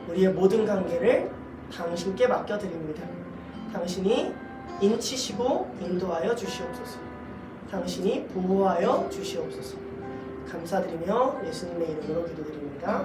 우리의 모든 관계를 당신께 맡겨드립니다. 당신이 인치시고 인도하여 주시옵소서. 당신이 보호하여 주시옵소서. 감사드리며 예수님의 이름으로 기도드립니다.